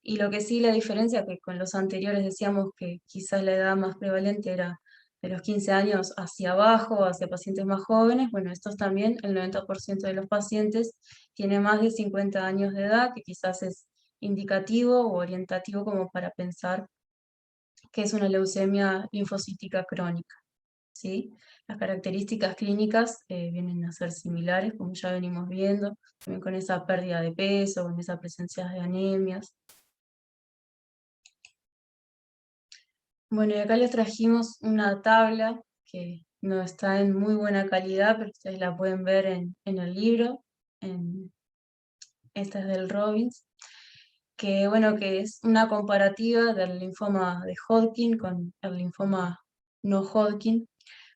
Y lo que sí la diferencia, que con los anteriores decíamos que quizás la edad más prevalente era de los 15 años hacia abajo, hacia pacientes más jóvenes, bueno, estos también, el 90% de los pacientes tiene más de 50 años de edad, que quizás es indicativo o orientativo como para pensar que es una leucemia linfocítica crónica, ¿sí? Las características clínicas vienen a ser similares, como ya venimos viendo, también con esa pérdida de peso, con esa presencia de anemias. Bueno, y acá les trajimos una tabla que no está en muy buena calidad, pero ustedes la pueden ver en el libro, esta es del Robbins, que bueno, que es una comparativa del linfoma de Hodgkin con el linfoma no Hodgkin.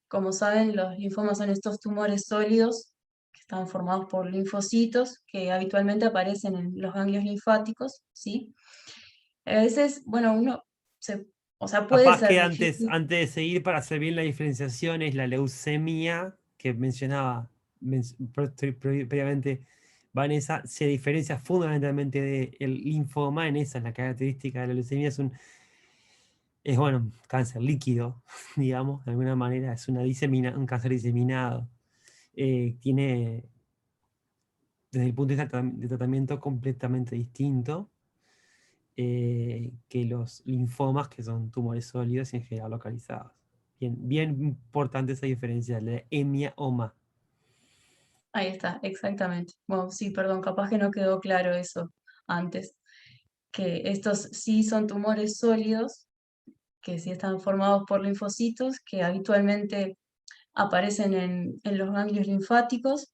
Como saben, los linfomas son estos tumores sólidos que están formados por linfocitos que habitualmente aparecen en los ganglios linfáticos, ¿sí? A veces, bueno, o sea, puede Capaz ser que difícil. antes de seguir, para hacer bien la diferenciación, es la leucemia que mencionaba previamente Vanessa, se diferencia fundamentalmente del linfoma. En esa es la característica de la leucemia, es bueno, cáncer líquido, digamos, de alguna manera, es un cáncer diseminado. Tiene, desde el punto de vista de tratamiento, completamente distinto que los linfomas, que son tumores sólidos y en general localizados. Bien importante esa diferencia, la hemioma. Ahí está, exactamente. Bueno, sí, perdón, capaz que no quedó claro eso antes, que estos sí son tumores sólidos, que sí están formados por linfocitos, que habitualmente aparecen en los ganglios linfáticos.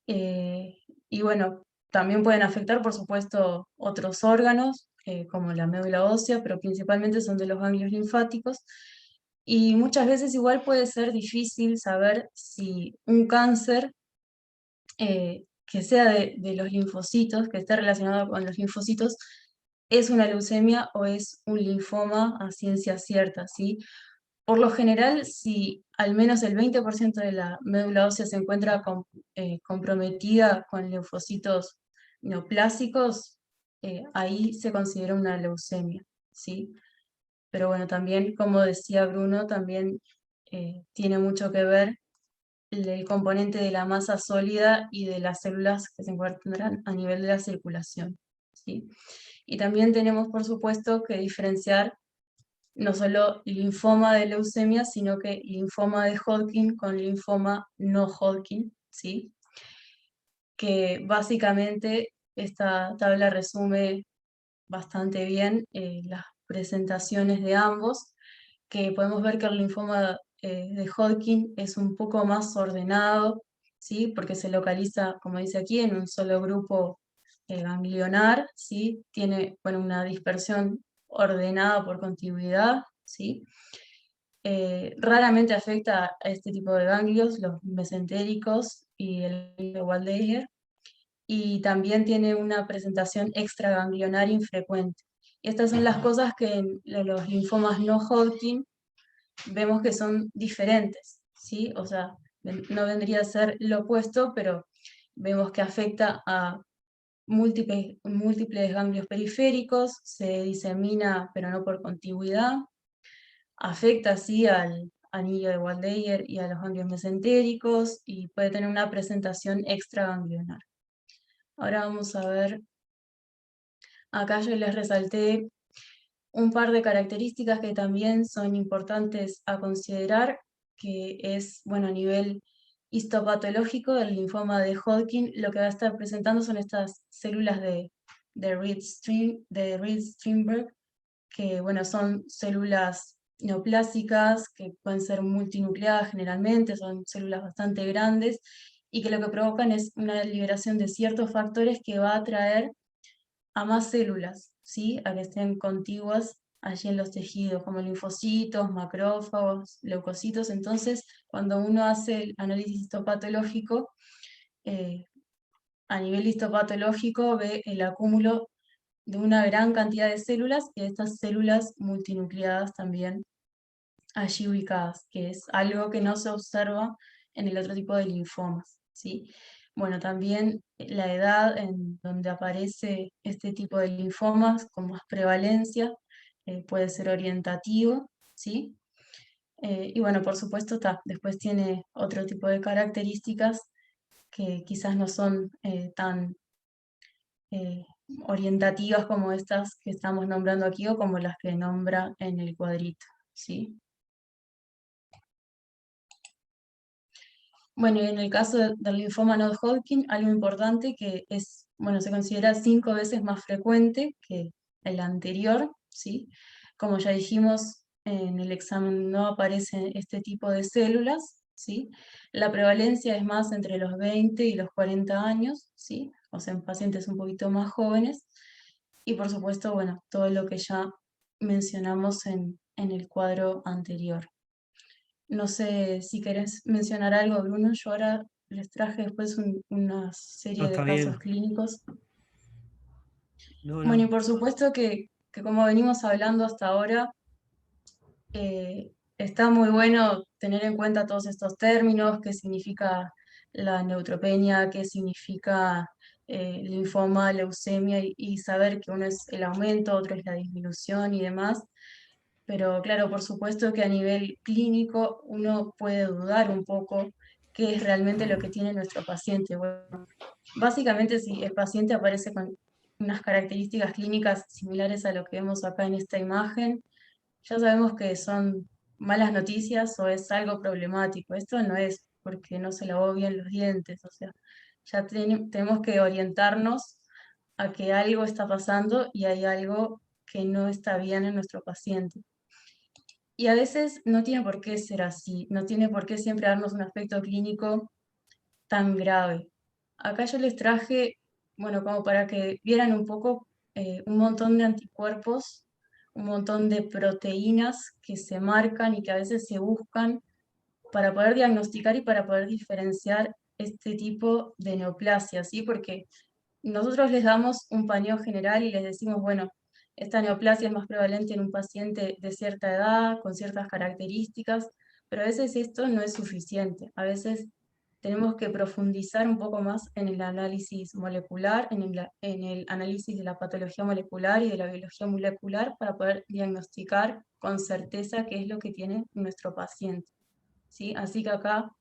Y bueno, también pueden afectar, por supuesto, otros órganos, como la médula ósea, pero principalmente son de los ganglios linfáticos. Y muchas veces igual puede ser difícil saber si un cáncer que sea de los linfocitos, que esté relacionado con los linfocitos, es una leucemia o es un linfoma a ciencia cierta, ¿sí? Por lo general, si al menos el 20% de la médula ósea se encuentra comprometida con linfocitos neoplásicos, ahí se considera una leucemia, ¿sí? Pero bueno, también, como decía Bruno, también tiene mucho que ver el componente de la masa sólida y de las células que se encuentran a nivel de la circulación, ¿sí? Y también tenemos, por supuesto, que diferenciar no solo linfoma de leucemia, sino que linfoma de Hodgkin con linfoma no Hodgkin, ¿sí? Que básicamente esta tabla resume bastante bien las presentaciones de ambos, que podemos ver que el linfoma de Hodgkin es un poco más ordenado, ¿sí? Porque se localiza, como dice aquí, en un solo grupo ganglionar, ¿sí? Tiene, bueno, una dispersión ordenada por contigüidad, ¿sí? Raramente afecta a este tipo de ganglios, los mesentéricos y el de Waldeyer, y también tiene una presentación extraganglionar infrecuente. Y estas son las cosas que en los linfomas no Hodgkin vemos que son diferentes, ¿sí? O sea, no vendría a ser lo opuesto, pero vemos que afecta a múltiples ganglios periféricos, se disemina, pero no por contigüidad, afecta sí al anillo de Waldeyer y a los ganglios mesentéricos, y puede tener una presentación extraganglionar. Ahora vamos a ver, acá yo les resalté un par de características que también son importantes a considerar, que es, bueno, a nivel histopatológico del linfoma de Hodgkin, lo que va a estar presentando son estas células de Reed-Steenberg, que, bueno, son células neoplásicas, que pueden ser multinucleadas generalmente, son células bastante grandes, y que lo que provocan es una liberación de ciertos factores que va a atraer a más células, ¿sí? A que estén contiguas allí en los tejidos, como linfocitos, macrófagos, leucocitos. Entonces, cuando uno hace el análisis histopatológico, eh, a nivel histopatológico ve el acúmulo de una gran cantidad de células y de estas células multinucleadas también allí ubicadas, que es algo que no se observa en el otro tipo de linfomas, ¿sí? Bueno, también la edad en donde aparece este tipo de linfomas con más prevalencia puede ser orientativo, ¿sí? Y bueno, por supuesto, después tiene otro tipo de características que quizás no son tan eh, orientativas como estas que estamos nombrando aquí o como las que nombra en el cuadrito, ¿sí? Bueno, y en el caso del linfoma no Hodgkin, algo importante que es, bueno, se considera 5 veces más frecuente que el anterior, ¿sí? Como ya dijimos, en el examen no aparecen este tipo de células, ¿sí? La prevalencia es más entre los 20 y los 40 años, ¿sí? O sea, en pacientes un poquito más jóvenes. Y por supuesto, bueno, todo lo que ya mencionamos en el cuadro anterior. No sé si querés mencionar algo, Bruno. Yo ahora les traje después una No, serie de está casos bien. clínicos. No, Bueno, y no. por supuesto que como venimos hablando hasta ahora, está muy bueno tener en cuenta todos estos términos, qué significa la neutropenia, qué significa linfoma, leucemia, y saber que uno es el aumento, otro es la disminución y demás. Pero claro, por supuesto que a nivel clínico uno puede dudar un poco qué es realmente lo que tiene nuestro paciente. Bueno, básicamente si el paciente aparece con unas características clínicas similares a lo que vemos acá en esta imagen, ya sabemos que son malas noticias o es algo problemático. Esto no es porque no se lavó bien los dientes, o sea, ya tenemos que orientarnos a que algo está pasando y hay algo que no está bien en nuestro paciente. Y a veces no tiene por qué ser así, no tiene por qué siempre darnos un aspecto clínico tan grave. Acá yo les traje, bueno, como para que vieran un poco un montón de anticuerpos, un montón de proteínas que se marcan y que a veces se buscan para poder diagnosticar y para poder diferenciar este tipo de neoplasia, ¿sí? Porque nosotros les damos un paneo general y les decimos, bueno, esta neoplasia es más prevalente en un paciente de cierta edad, con ciertas características, pero a veces esto no es suficiente. A veces tenemos que profundizar un poco más en el análisis molecular, en el análisis de la patología molecular y de la biología molecular para poder diagnosticar con certeza qué es lo que tiene nuestro paciente, ¿sí? Así que acá,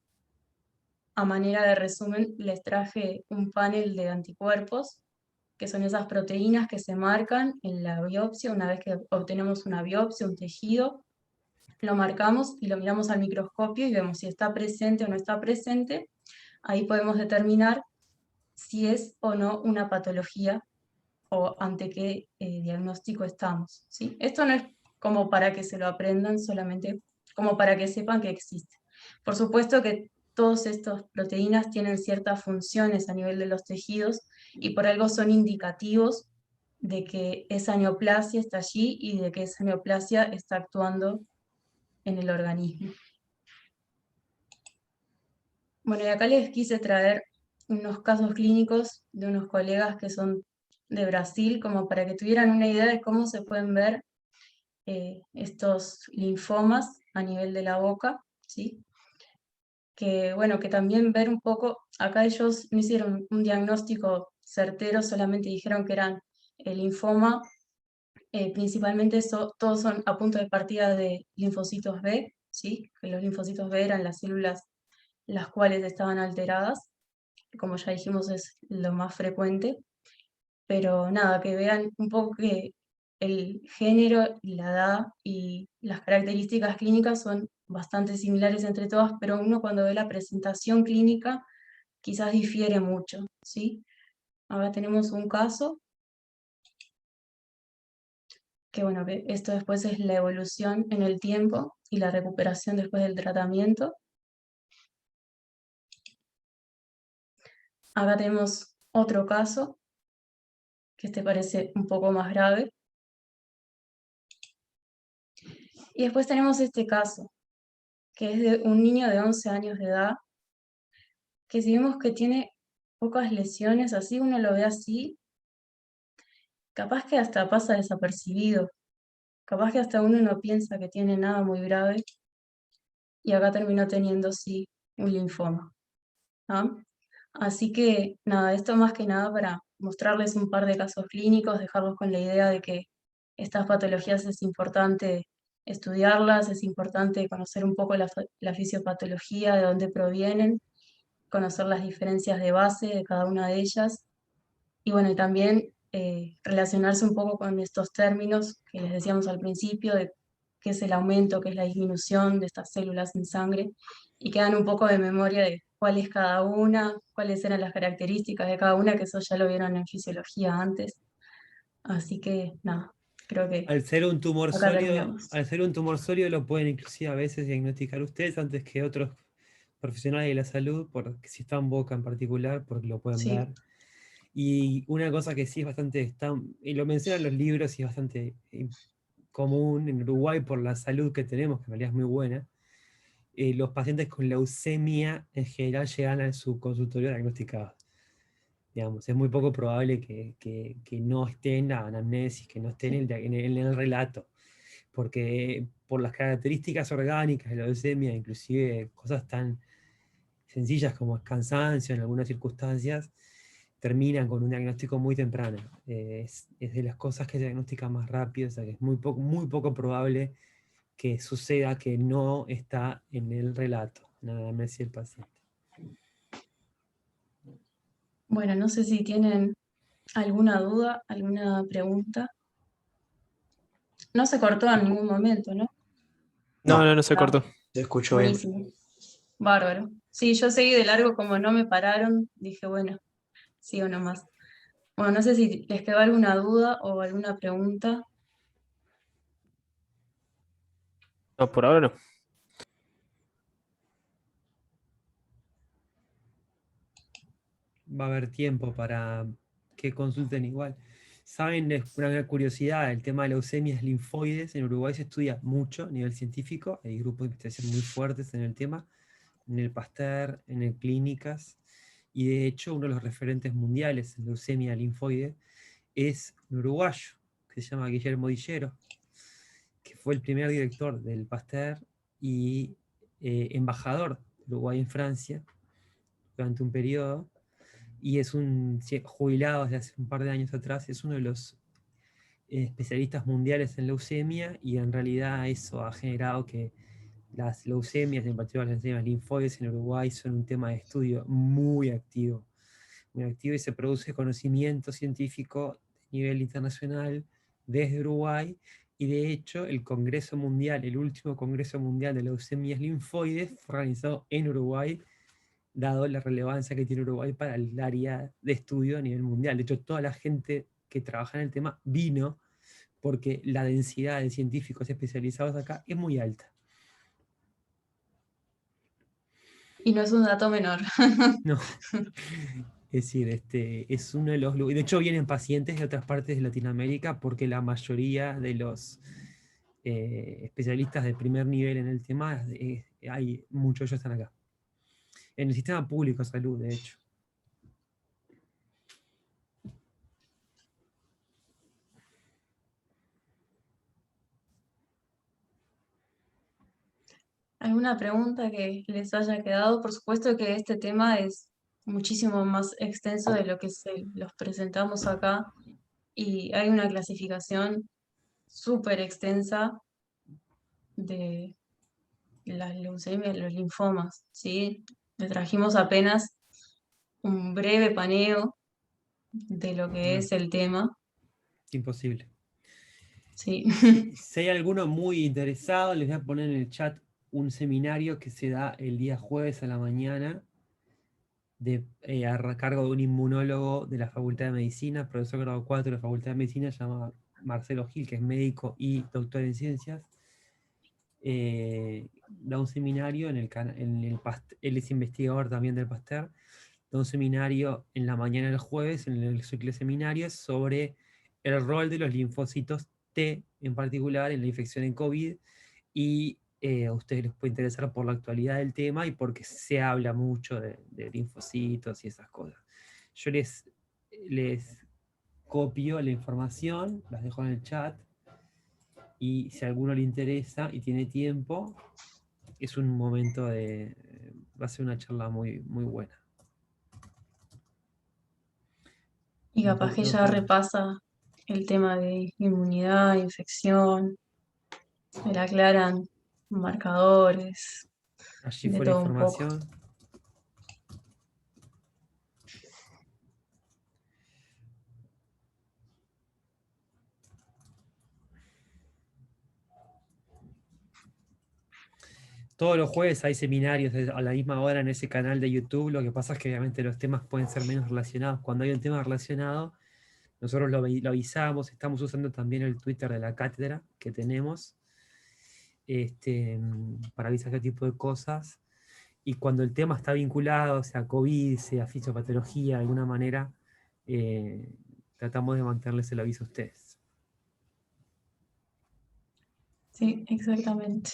a manera de resumen, les traje un panel de anticuerpos, que son esas proteínas que se marcan en la biopsia. Una vez que obtenemos una biopsia, un tejido, lo marcamos y lo miramos al microscopio y vemos si está presente o no está presente. Ahí podemos determinar si es o no una patología o ante qué diagnóstico estamos, ¿sí? Esto no es como para que se lo aprendan, solamente como para que sepan que existe. Por supuesto que todas estas proteínas tienen ciertas funciones a nivel de los tejidos y por algo son indicativos de que esa neoplasia está allí y de que esa neoplasia está actuando en el organismo. Bueno, y acá les quise traer unos casos clínicos de unos colegas que son de Brasil, como para que tuvieran una idea de cómo se pueden ver estos linfomas a nivel de la boca, ¿sí? Que, bueno, que también ver un poco, acá ellos no hicieron un diagnóstico certero, solamente dijeron que eran el linfoma, principalmente todos son a punto de partida de linfocitos B, ¿sí? Que los linfocitos B eran las células las cuales estaban alteradas, como ya dijimos es lo más frecuente, pero nada, que vean un poco que el género y la edad y las características clínicas son bastante similares entre todas, pero uno cuando ve la presentación clínica quizás difiere mucho, ¿sí? Ahora tenemos un caso, que bueno, que esto después es la evolución en el tiempo y la recuperación después del tratamiento. Acá tenemos otro caso, que este parece un poco más grave. Y después tenemos este caso, que es de un niño de 11 años de edad, que si vemos que tiene pocas lesiones, así uno lo ve así, capaz que hasta pasa desapercibido, capaz que hasta uno no piensa que tiene nada muy grave, y acá terminó teniendo sí un linfoma, ¿ah? Así que nada, esto más que nada para mostrarles un par de casos clínicos, dejarlos con la idea de que estas patologías es importante estudiarlas, es importante conocer un poco la fisiopatología, de dónde provienen, conocer las diferencias de base de cada una de ellas, y bueno, y también relacionarse un poco con estos términos que les decíamos al principio, de qué es el aumento, qué es la disminución de estas células en sangre, y que dan un poco de memoria de cuál es cada una, cuáles eran las características de cada una, que eso ya lo vieron en fisiología antes. Así que nada, creo que Al ser un tumor acá sólido, terminamos. al ser un tumor sólido lo pueden inclusive a veces diagnosticar ustedes antes que otros profesionales de la salud, porque si está en boca en particular, porque lo pueden ver. Sí, Y una cosa que sí es bastante, y lo mencionan los libros y es bastante común en Uruguay por la salud que tenemos, que en realidad es muy buena, los pacientes con leucemia en general llegan a su consultorio diagnosticados. Digamos, es muy poco probable que no estén en la anamnesis, que no estén en el relato, porque por las características orgánicas de la leucemia, inclusive cosas tan sencillas como el cansancio en algunas circunstancias, terminan con un diagnóstico muy temprano. Es de las cosas que se diagnostican más rápido, o sea que es muy poco probable que suceda que no está en el relato, en la anamnesis del paciente. bueno, no sé si tienen alguna duda, alguna pregunta. No se cortó en ningún momento, ¿no? No, no se Ah, cortó. Se escuchó bien. buenísimo. Bárbaro. Sí, yo seguí de largo, como no me pararon, dije, bueno, sigo nomás. Bueno, no sé si les quedó alguna duda o alguna pregunta. No, por ahora no. Va a haber tiempo para que consulten igual. Saben, es una curiosidad, el tema de leucemias linfoides en Uruguay se estudia mucho a nivel científico, hay grupos de investigación muy fuertes en el tema, en el Pasteur, en el Clínicas, y de hecho uno de los referentes mundiales en leucemia linfoide es un uruguayo, que se llama Guillermo Dillero, que fue el primer director del Pasteur y embajador de Uruguay en Francia durante un periodo, y es un jubilado desde hace un par de años atrás, es uno de los especialistas mundiales en leucemia, y en realidad eso ha generado que las leucemias, en particular las leucemias linfoides en Uruguay, son un tema de estudio muy activo, y se produce conocimiento científico a nivel internacional desde Uruguay, y de hecho el Congreso Mundial, el último Congreso Mundial de Leucemias Linfoides fue organizado en Uruguay, dado la relevancia que tiene Uruguay para el área de estudio a nivel mundial. De hecho, toda la gente que trabaja en el tema vino porque la densidad de científicos especializados acá es muy alta. Y no es un dato menor. No. Es decir, es uno de los lugares. De hecho, vienen pacientes de otras partes de Latinoamérica porque la mayoría de los especialistas de primer nivel en el tema, hay muchos de ellos están acá. En el sistema público de salud, de hecho. ¿Alguna pregunta que les haya quedado? Por supuesto que este tema es muchísimo más extenso de lo que los presentamos acá y hay una clasificación súper extensa de las leucemias, los linfomas, ¿sí? Le trajimos apenas un breve paneo de lo que No, es el tema, imposible. ¿sí? Si hay alguno muy interesado, les voy a poner en el chat un seminario que se da el día jueves a la mañana a cargo de un inmunólogo de la Facultad de Medicina, profesor grado 4 de la Facultad de Medicina, llamado Marcelo Gil, que es médico y doctor en ciencias. Da un seminario él es investigador también del Pasteur, da un seminario en la mañana del jueves, en el ciclo de seminarios, sobre el rol de los linfocitos T, en particular, en la infección en COVID, y a ustedes les puede interesar por la actualidad del tema y porque se habla mucho de linfocitos y esas cosas. Yo les copio la información, las dejo en el chat, y si a alguno le interesa y tiene tiempo, es un momento va a ser una charla muy, muy buena. Y capaz que ya repasa el tema de inmunidad, infección, se le aclaran marcadores, Allí de fue la todo un poco. información. Todos los jueves hay seminarios a la misma hora en ese canal de YouTube. Lo que pasa es que obviamente los temas pueden ser menos relacionados. Cuando hay un tema relacionado, nosotros lo avisamos. Estamos usando también el Twitter de la cátedra que tenemos para avisar ese tipo de cosas. Y cuando el tema está vinculado, sea COVID, sea fisiopatología, de alguna manera, tratamos de mantenerles el aviso a ustedes. Sí, exactamente.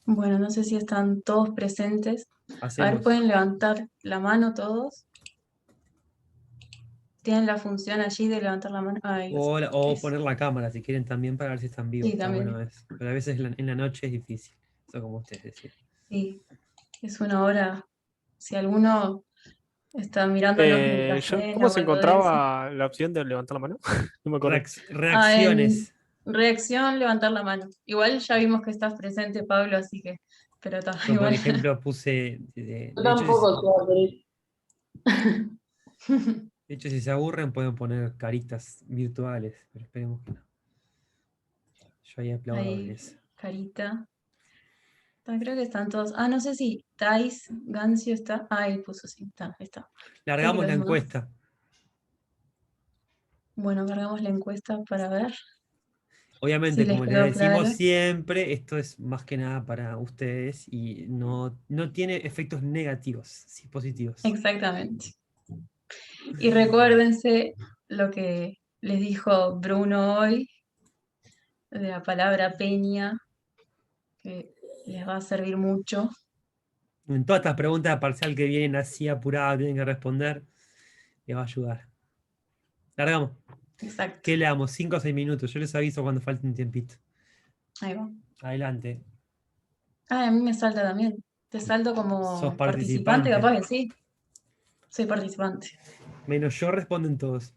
Bueno, no sé si están todos presentes. A ver, Hacemos. ¿pueden levantar la mano todos? ¿Tienen la función allí de levantar la mano? Ahí O es. poner la cámara si quieren también para ver si están vivos. Sí, Está bueno también. eso. Pero a veces en la noche es difícil. Eso como ustedes decían. Sí, es una hora. Si alguno está mirándonos mientras ¿Cómo cena o se algo de eso. encontraba la opción de levantar la mano? No me acuerdo. En Reacciones. reacción, levantar la mano. Igual ya vimos que estás presente, Pablo, así que. Pero está Yo, por igual. ejemplo, puse. Yo tampoco sé abrir. De hecho, si se aburren, pueden poner caritas virtuales. Pero esperemos que no. Yo ahí aplaudo Ahí, eso. carita. Creo que están todos. Ah, no sé si Thais, Gancio está. Ah, él puso, sí, está, ahí está. Largamos los la demás. encuesta. Bueno, cargamos la encuesta para ver Obviamente, si les como les quedó decimos claro. siempre, esto es más que nada para ustedes y no tiene efectos negativos, sí positivos. Exactamente. Y recuérdense lo que les dijo Bruno hoy, de la palabra peña, que les va a servir mucho. En todas estas preguntas de parcial que vienen así apuradas, tienen que responder, les va a ayudar. Largamos. Exacto. ¿Qué le damos? 5 o 6 minutos. Yo les aviso cuando falte un tiempito. Ahí va. Adelante. Ah, a mí me salta también. Te salto Sos como participante, participante. capaz que sí. Soy participante. Menos yo responden todos.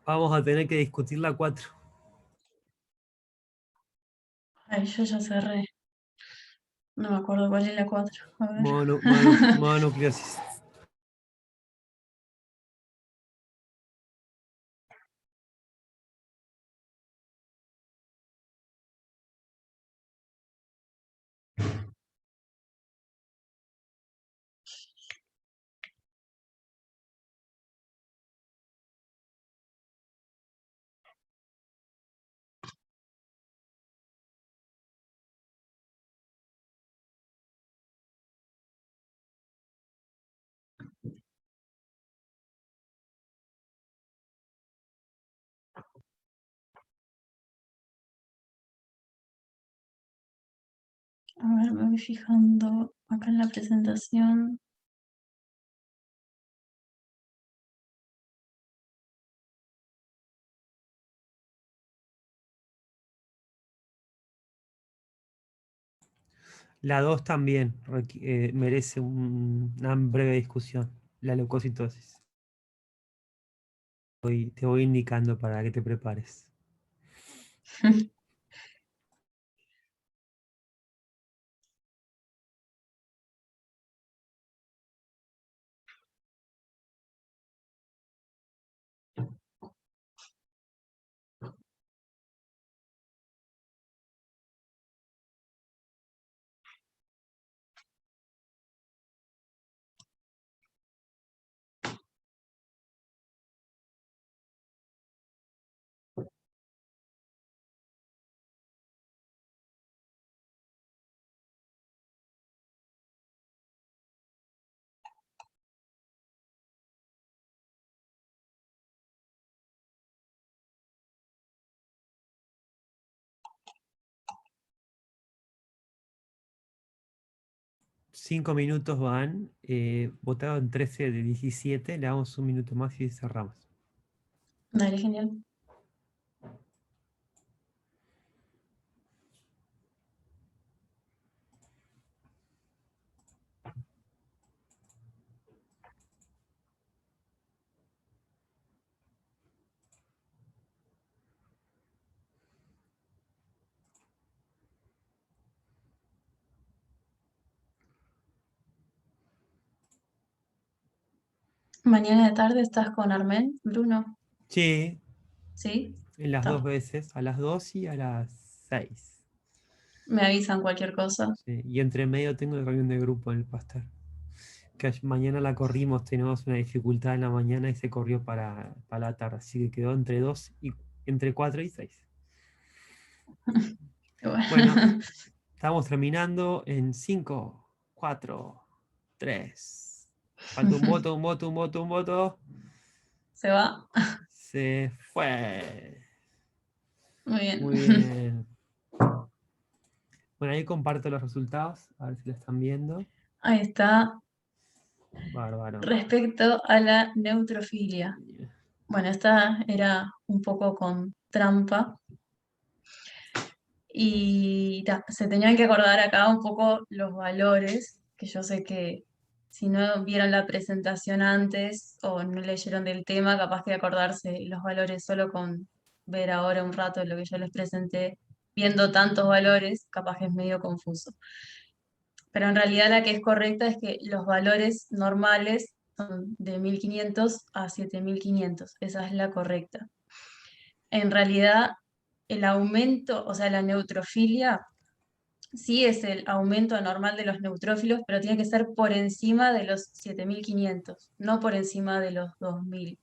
Vamos a tener que discutir la 4. Ay, yo ya cerré. No me acuerdo cuál es la 4. A ver. Mononucleosis. A ver, me voy fijando acá en la presentación. La 2 también merece una breve discusión. La leucocitosis. Te voy indicando para que te prepares. 5 minutos van, votaron 13 de 17, le damos un minuto más y cerramos. Dale, genial. Mañana de tarde estás con Armen, Bruno, Sí, ¿sí? en las Está. 2 veces, a las 2 y a las 6. Me avisan cualquier cosa. Sí, y entre medio tengo la reunión de grupo en el Pastel. Que mañana la corrimos, tenemos una dificultad en la mañana y se corrió para la tarde, así que quedó entre 4 y 6. Bueno, estamos terminando en 5, 4, 3. Falta un voto, un voto, un voto, un voto. Se va. Se fue. Muy bien. Muy bien. Bueno, ahí comparto los resultados, a ver si lo están viendo. Ahí está. Bárbaro. Respecto a la neutrofilia. Bueno, esta era un poco con trampa. Y se tenían que acordar acá un poco los valores, que yo sé que si no vieron la presentación antes o no leyeron del tema, capaz que acordarse los valores solo con ver ahora un rato lo que yo les presenté, viendo tantos valores, capaz que es medio confuso. Pero en realidad la que es correcta es que los valores normales son de 1500 a 7500, esa es la correcta. En realidad, el aumento, o sea, la neutrofilia, sí es el aumento anormal de los neutrófilos, pero tiene que ser por encima de los 7500, no por encima de los 2000,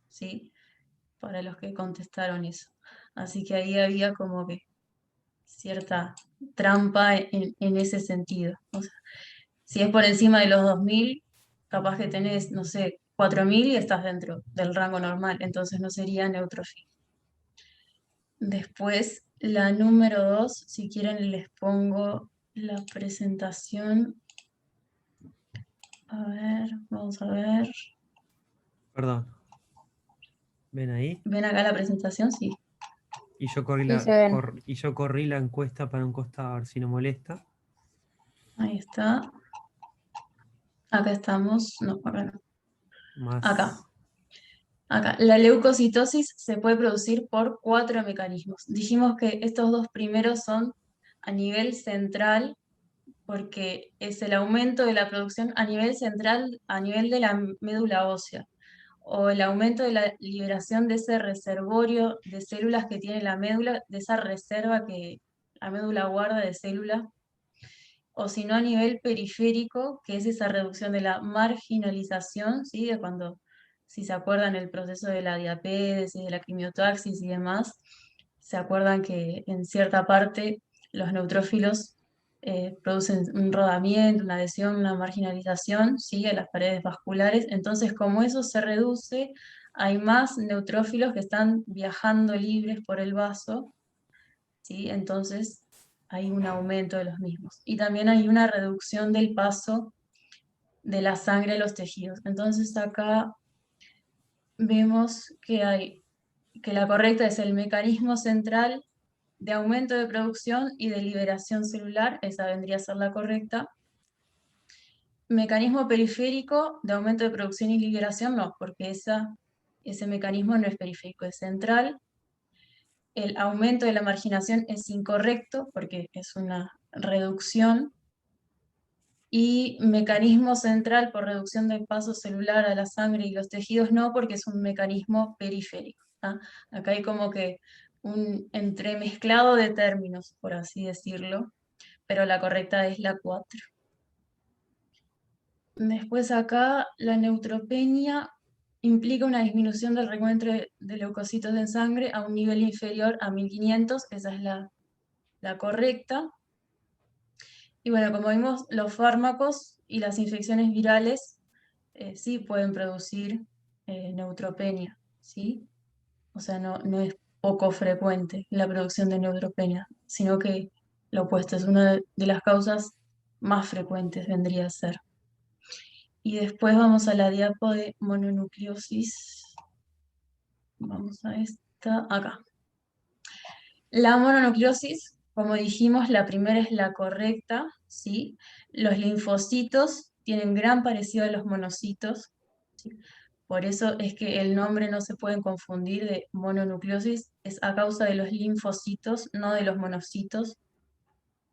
¿sí? Para los que contestaron eso. Así que ahí había como que cierta trampa en ese sentido. O sea, si es por encima de los 2000, capaz que tenés, no sé, 4000 y estás dentro del rango normal, entonces no sería neutrofilia. Después, la número 2, si quieren les pongo la presentación. A ver, vamos a ver. Perdón. ¿Ven ahí? ¿Ven acá la presentación? Sí. Y yo corrí Sí, se ven. y yo corrí la encuesta para un costado, a ver si no molesta. Ahí está. Acá estamos. No, acá no. Más. Acá. Acá. La leucocitosis se puede producir por 4 mecanismos. Dijimos que estos dos primeros son a nivel central, porque es el aumento de la producción a nivel central, a nivel de la médula ósea, o el aumento de la liberación de ese reservorio de células que tiene la médula, de esa reserva que la médula guarda de células, o si no a nivel periférico, que es esa reducción de la marginalización, ¿sí? De cuando, si se acuerdan, el proceso de la diapédesis, de la quimiotaxis y demás, se acuerdan que en cierta parte los neutrófilos producen un rodamiento, una adhesión, una marginalización, ¿sí? A las paredes vasculares. Entonces, como eso se reduce, hay más neutrófilos que están viajando libres por el vaso, ¿sí? Entonces hay un aumento de los mismos. Y también hay una reducción del paso de la sangre a los tejidos. Entonces acá vemos que la correcta es el mecanismo central de aumento de producción y de liberación celular, esa vendría a ser la correcta. Mecanismo periférico de aumento de producción y liberación, no, porque ese mecanismo no es periférico, es central. El aumento de la marginación es incorrecto porque es una reducción. Y mecanismo central por reducción del paso celular a la sangre y los tejidos no, porque es un mecanismo periférico. ¿Tá? Acá hay como que un entremezclado de términos, por así decirlo, pero la correcta es la 4. Después acá la neutropenia implica una disminución del recuento de leucocitos en sangre a un nivel inferior a 1500, esa es la correcta. Y bueno, como vimos, los fármacos y las infecciones virales sí pueden producir neutropenia, ¿sí? O sea, no es poco frecuente la producción de neutropenia, sino que lo opuesto es una de las causas más frecuentes vendría a ser. Y después vamos a la diapo de mononucleosis. Vamos a esta, acá. La mononucleosis, como dijimos, la primera es la correcta, ¿sí? Los linfocitos tienen gran parecido a los monocitos, ¿sí? Por eso es que el nombre no se pueden confundir de mononucleosis, es a causa de los linfocitos, no de los monocitos.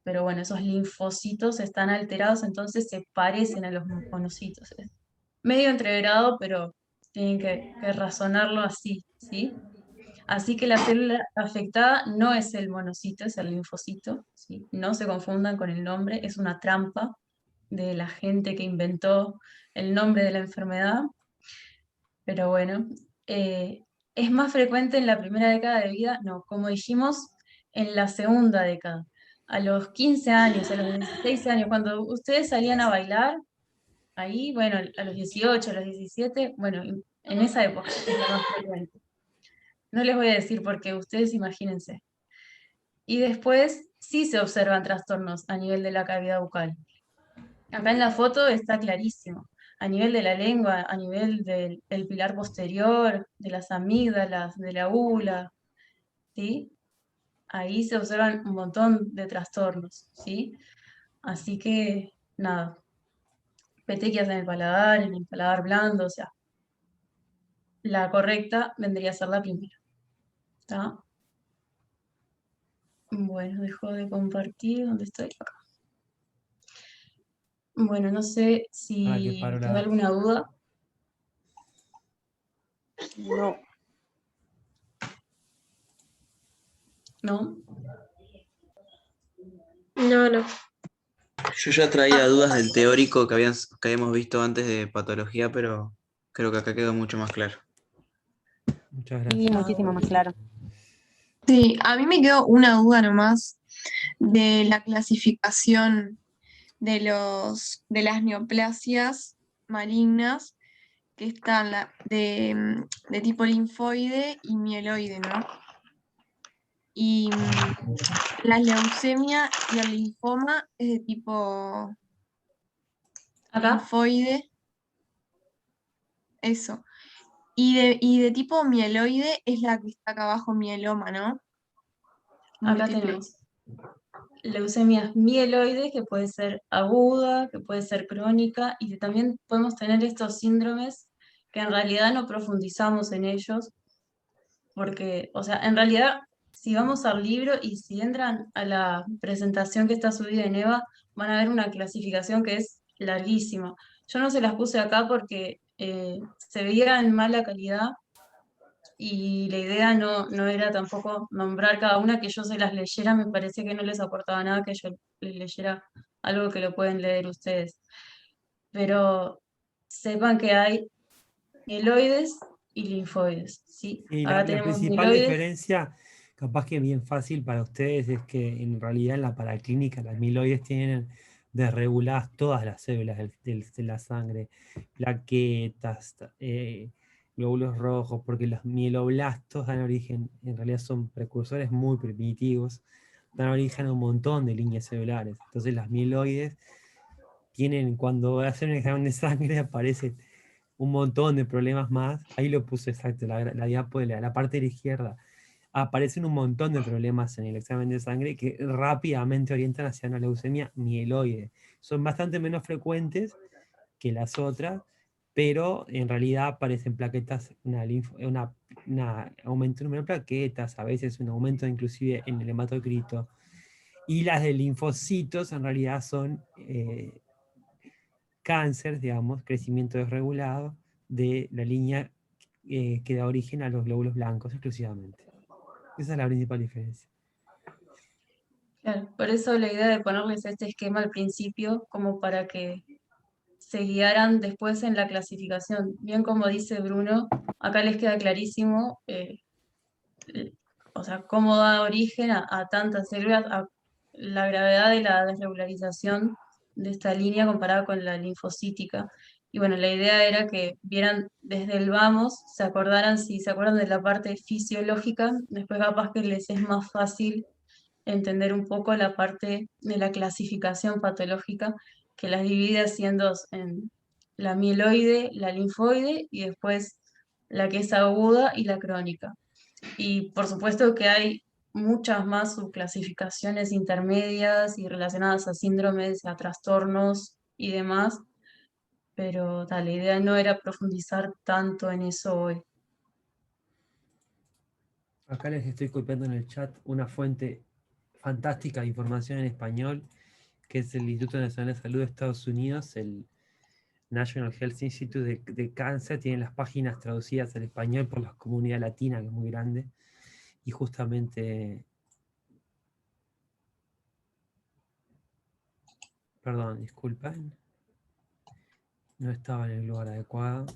Pero bueno, esos linfocitos están alterados, entonces se parecen a los monocitos. Es medio entreverado, pero tienen que razonarlo así, ¿sí? Así que la célula afectada no es el monocito, es el linfocito, ¿sí? No se confundan con el nombre, es una trampa de la gente que inventó el nombre de la enfermedad. Pero bueno, ¿es más frecuente en la primera década de vida? No, como dijimos, en la segunda década. A los 15 años, a los 16 años, cuando ustedes salían a bailar, ahí, bueno, a los 18, a los 17, bueno, en esa época es la más frecuente. No les voy a decir porque ustedes imagínense. Y después sí se observan trastornos a nivel de la cavidad bucal. Acá en la foto está clarísimo. A nivel de la lengua, a nivel del pilar posterior, de las amígdalas, de la úvula, ¿sí? Ahí se observan un montón de trastornos, ¿sí? Así que, nada, petequias en el paladar blando, o sea, la correcta vendría a ser la primera, ¿está? Bueno, dejo de compartir, ¿dónde estoy? Acá. Bueno, no sé Para que si paro queda la... alguna duda, No. ¿no? No, no. Yo ya traía dudas del teórico que habíamos visto antes de patología, pero creo que acá quedó mucho más claro. Muchas Sí, gracias. muchísimo más claro. Sí, a mí me quedó una duda nomás de la clasificación de las neoplasias malignas, que están de tipo linfoide y mieloide, ¿no? Y la leucemia y el linfoma es de tipo Acá, linfoide, eso. Y de tipo mieloide es la que está acá abajo, mieloma, ¿no? acá Múltiple. tenemos leucemias mieloides, que puede ser aguda, que puede ser crónica, y que también podemos tener estos síndromes que en realidad no profundizamos en ellos, porque, o sea, en realidad, si vamos al libro y si entran a la presentación que está subida en EVA, van a ver una clasificación que es larguísima. Yo no se las puse acá porque se veía en mala calidad y la idea no era tampoco nombrar cada una, que yo se las leyera, me parece que no les aportaba nada que yo les leyera algo que lo pueden leer ustedes. Pero sepan que hay mieloides y linfoides, ¿sí? Y Acá la tenemos principal mieloides. diferencia, capaz que bien fácil para ustedes, es que en realidad en la paraclínica las amiloides tienen desreguladas todas las células de la sangre, plaquetas, glóbulos rojos, porque los mieloblastos dan origen, en realidad son precursores muy primitivos, dan origen a un montón de líneas celulares. Entonces las mieloides tienen, cuando hacen un examen de sangre, aparecen un montón de problemas más. Ahí lo puse exacto, la diapo de la parte de la izquierda. Aparecen un montón de problemas en el examen de sangre que rápidamente orientan hacia una leucemia mieloide. Son bastante menos frecuentes que las otras, pero en realidad aparecen plaquetas, aumento del número de plaquetas, a veces un aumento inclusive en el hematocrito. Y las de linfocitos en realidad son cáncer, digamos, crecimiento desregulado de la línea que da origen a los glóbulos blancos exclusivamente. Esa es la principal diferencia. Claro, por eso la idea de ponerles este esquema al principio, como para que se guiaran después en la clasificación. Bien como dice Bruno, acá les queda clarísimo, o sea, cómo da origen a tantas células, a la gravedad de la desregularización de esta línea comparada con la linfocítica. Y bueno, la idea era que vieran desde el vamos, se acordaran, si se acuerdan de la parte fisiológica, después capaz que les es más fácil entender un poco la parte de la clasificación patológica, que las divide haciendo en la mieloide, la linfoide y después la que es aguda y la crónica. Y por supuesto que hay muchas más subclasificaciones intermedias y relacionadas a síndromes, a trastornos y demás, pero la idea no era profundizar tanto en eso hoy. Acá les estoy copiando en el chat una fuente fantástica de información en español, que es el Instituto Nacional de Salud de Estados Unidos, el National Health Institute de Cáncer. Tienen las páginas traducidas al español por la comunidad latina, que es muy grande, y justamente... Perdón, disculpen. No estaba en el lugar adecuado.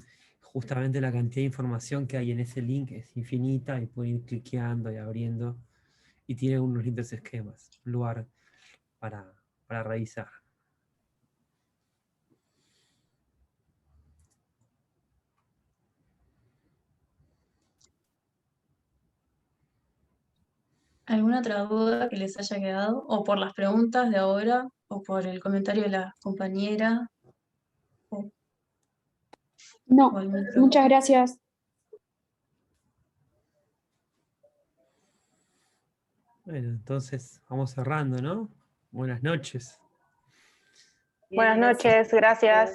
Justamente la cantidad de información que hay en ese link es infinita y pueden ir cliqueando y abriendo. Y tiene unos lindos esquemas, un lugar para revisar. ¿Alguna otra duda que les haya quedado? ¿O por las preguntas de ahora? ¿O por el comentario de la compañera? ¿O, o No, algún otro? muchas gracias. Bueno, entonces vamos cerrando, ¿no? Buenas noches. Buenas noches, gracias.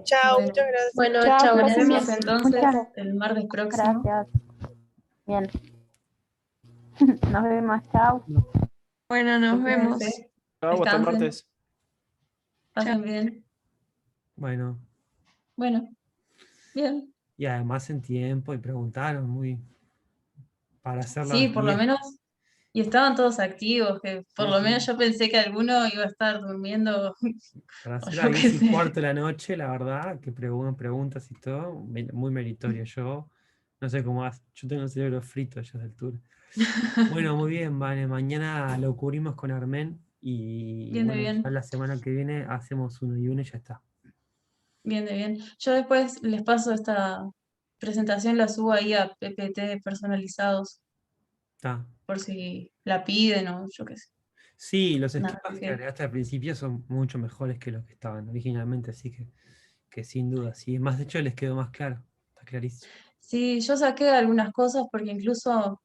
Chao, Bueno, muchas gracias. Bueno, Chao, chao, que nos pasen vemos bien. entonces Muchas el martes próximo. Gracias. Bien. Nos vemos, chao. Bueno, nos vemos. Cuídense, Chao, hasta el descansen, martes. pasen bien. Bueno, Bueno, bien. y además en tiempo y preguntaron muy para hacerla a Sí, las por lo 10. menos, y estaban todos activos, que por Sí, lo sí. menos yo pensé que alguno iba a estar durmiendo, Para o hacer yo las qué 10:15 sé. de la noche, la verdad, que preguntas y todo, muy meritorio. Yo no sé cómo hace, yo tengo el cerebro frito ya a esa altura. Bueno, muy bien, vale. Mañana lo cubrimos con Armen y Bien de bueno, ya bien, la semana que viene hacemos uno y uno y ya está. bien de bien. Yo después les paso esta presentación, la subo ahí a PPT personalizados, Está. por si la piden o yo qué sé. Sí, los Nada, esquemas que ok. agregaste al principio son mucho mejores que los que estaban originalmente, así que sin duda, sí. Más de hecho les quedó más claro, está clarísimo. Sí, yo saqué algunas cosas porque incluso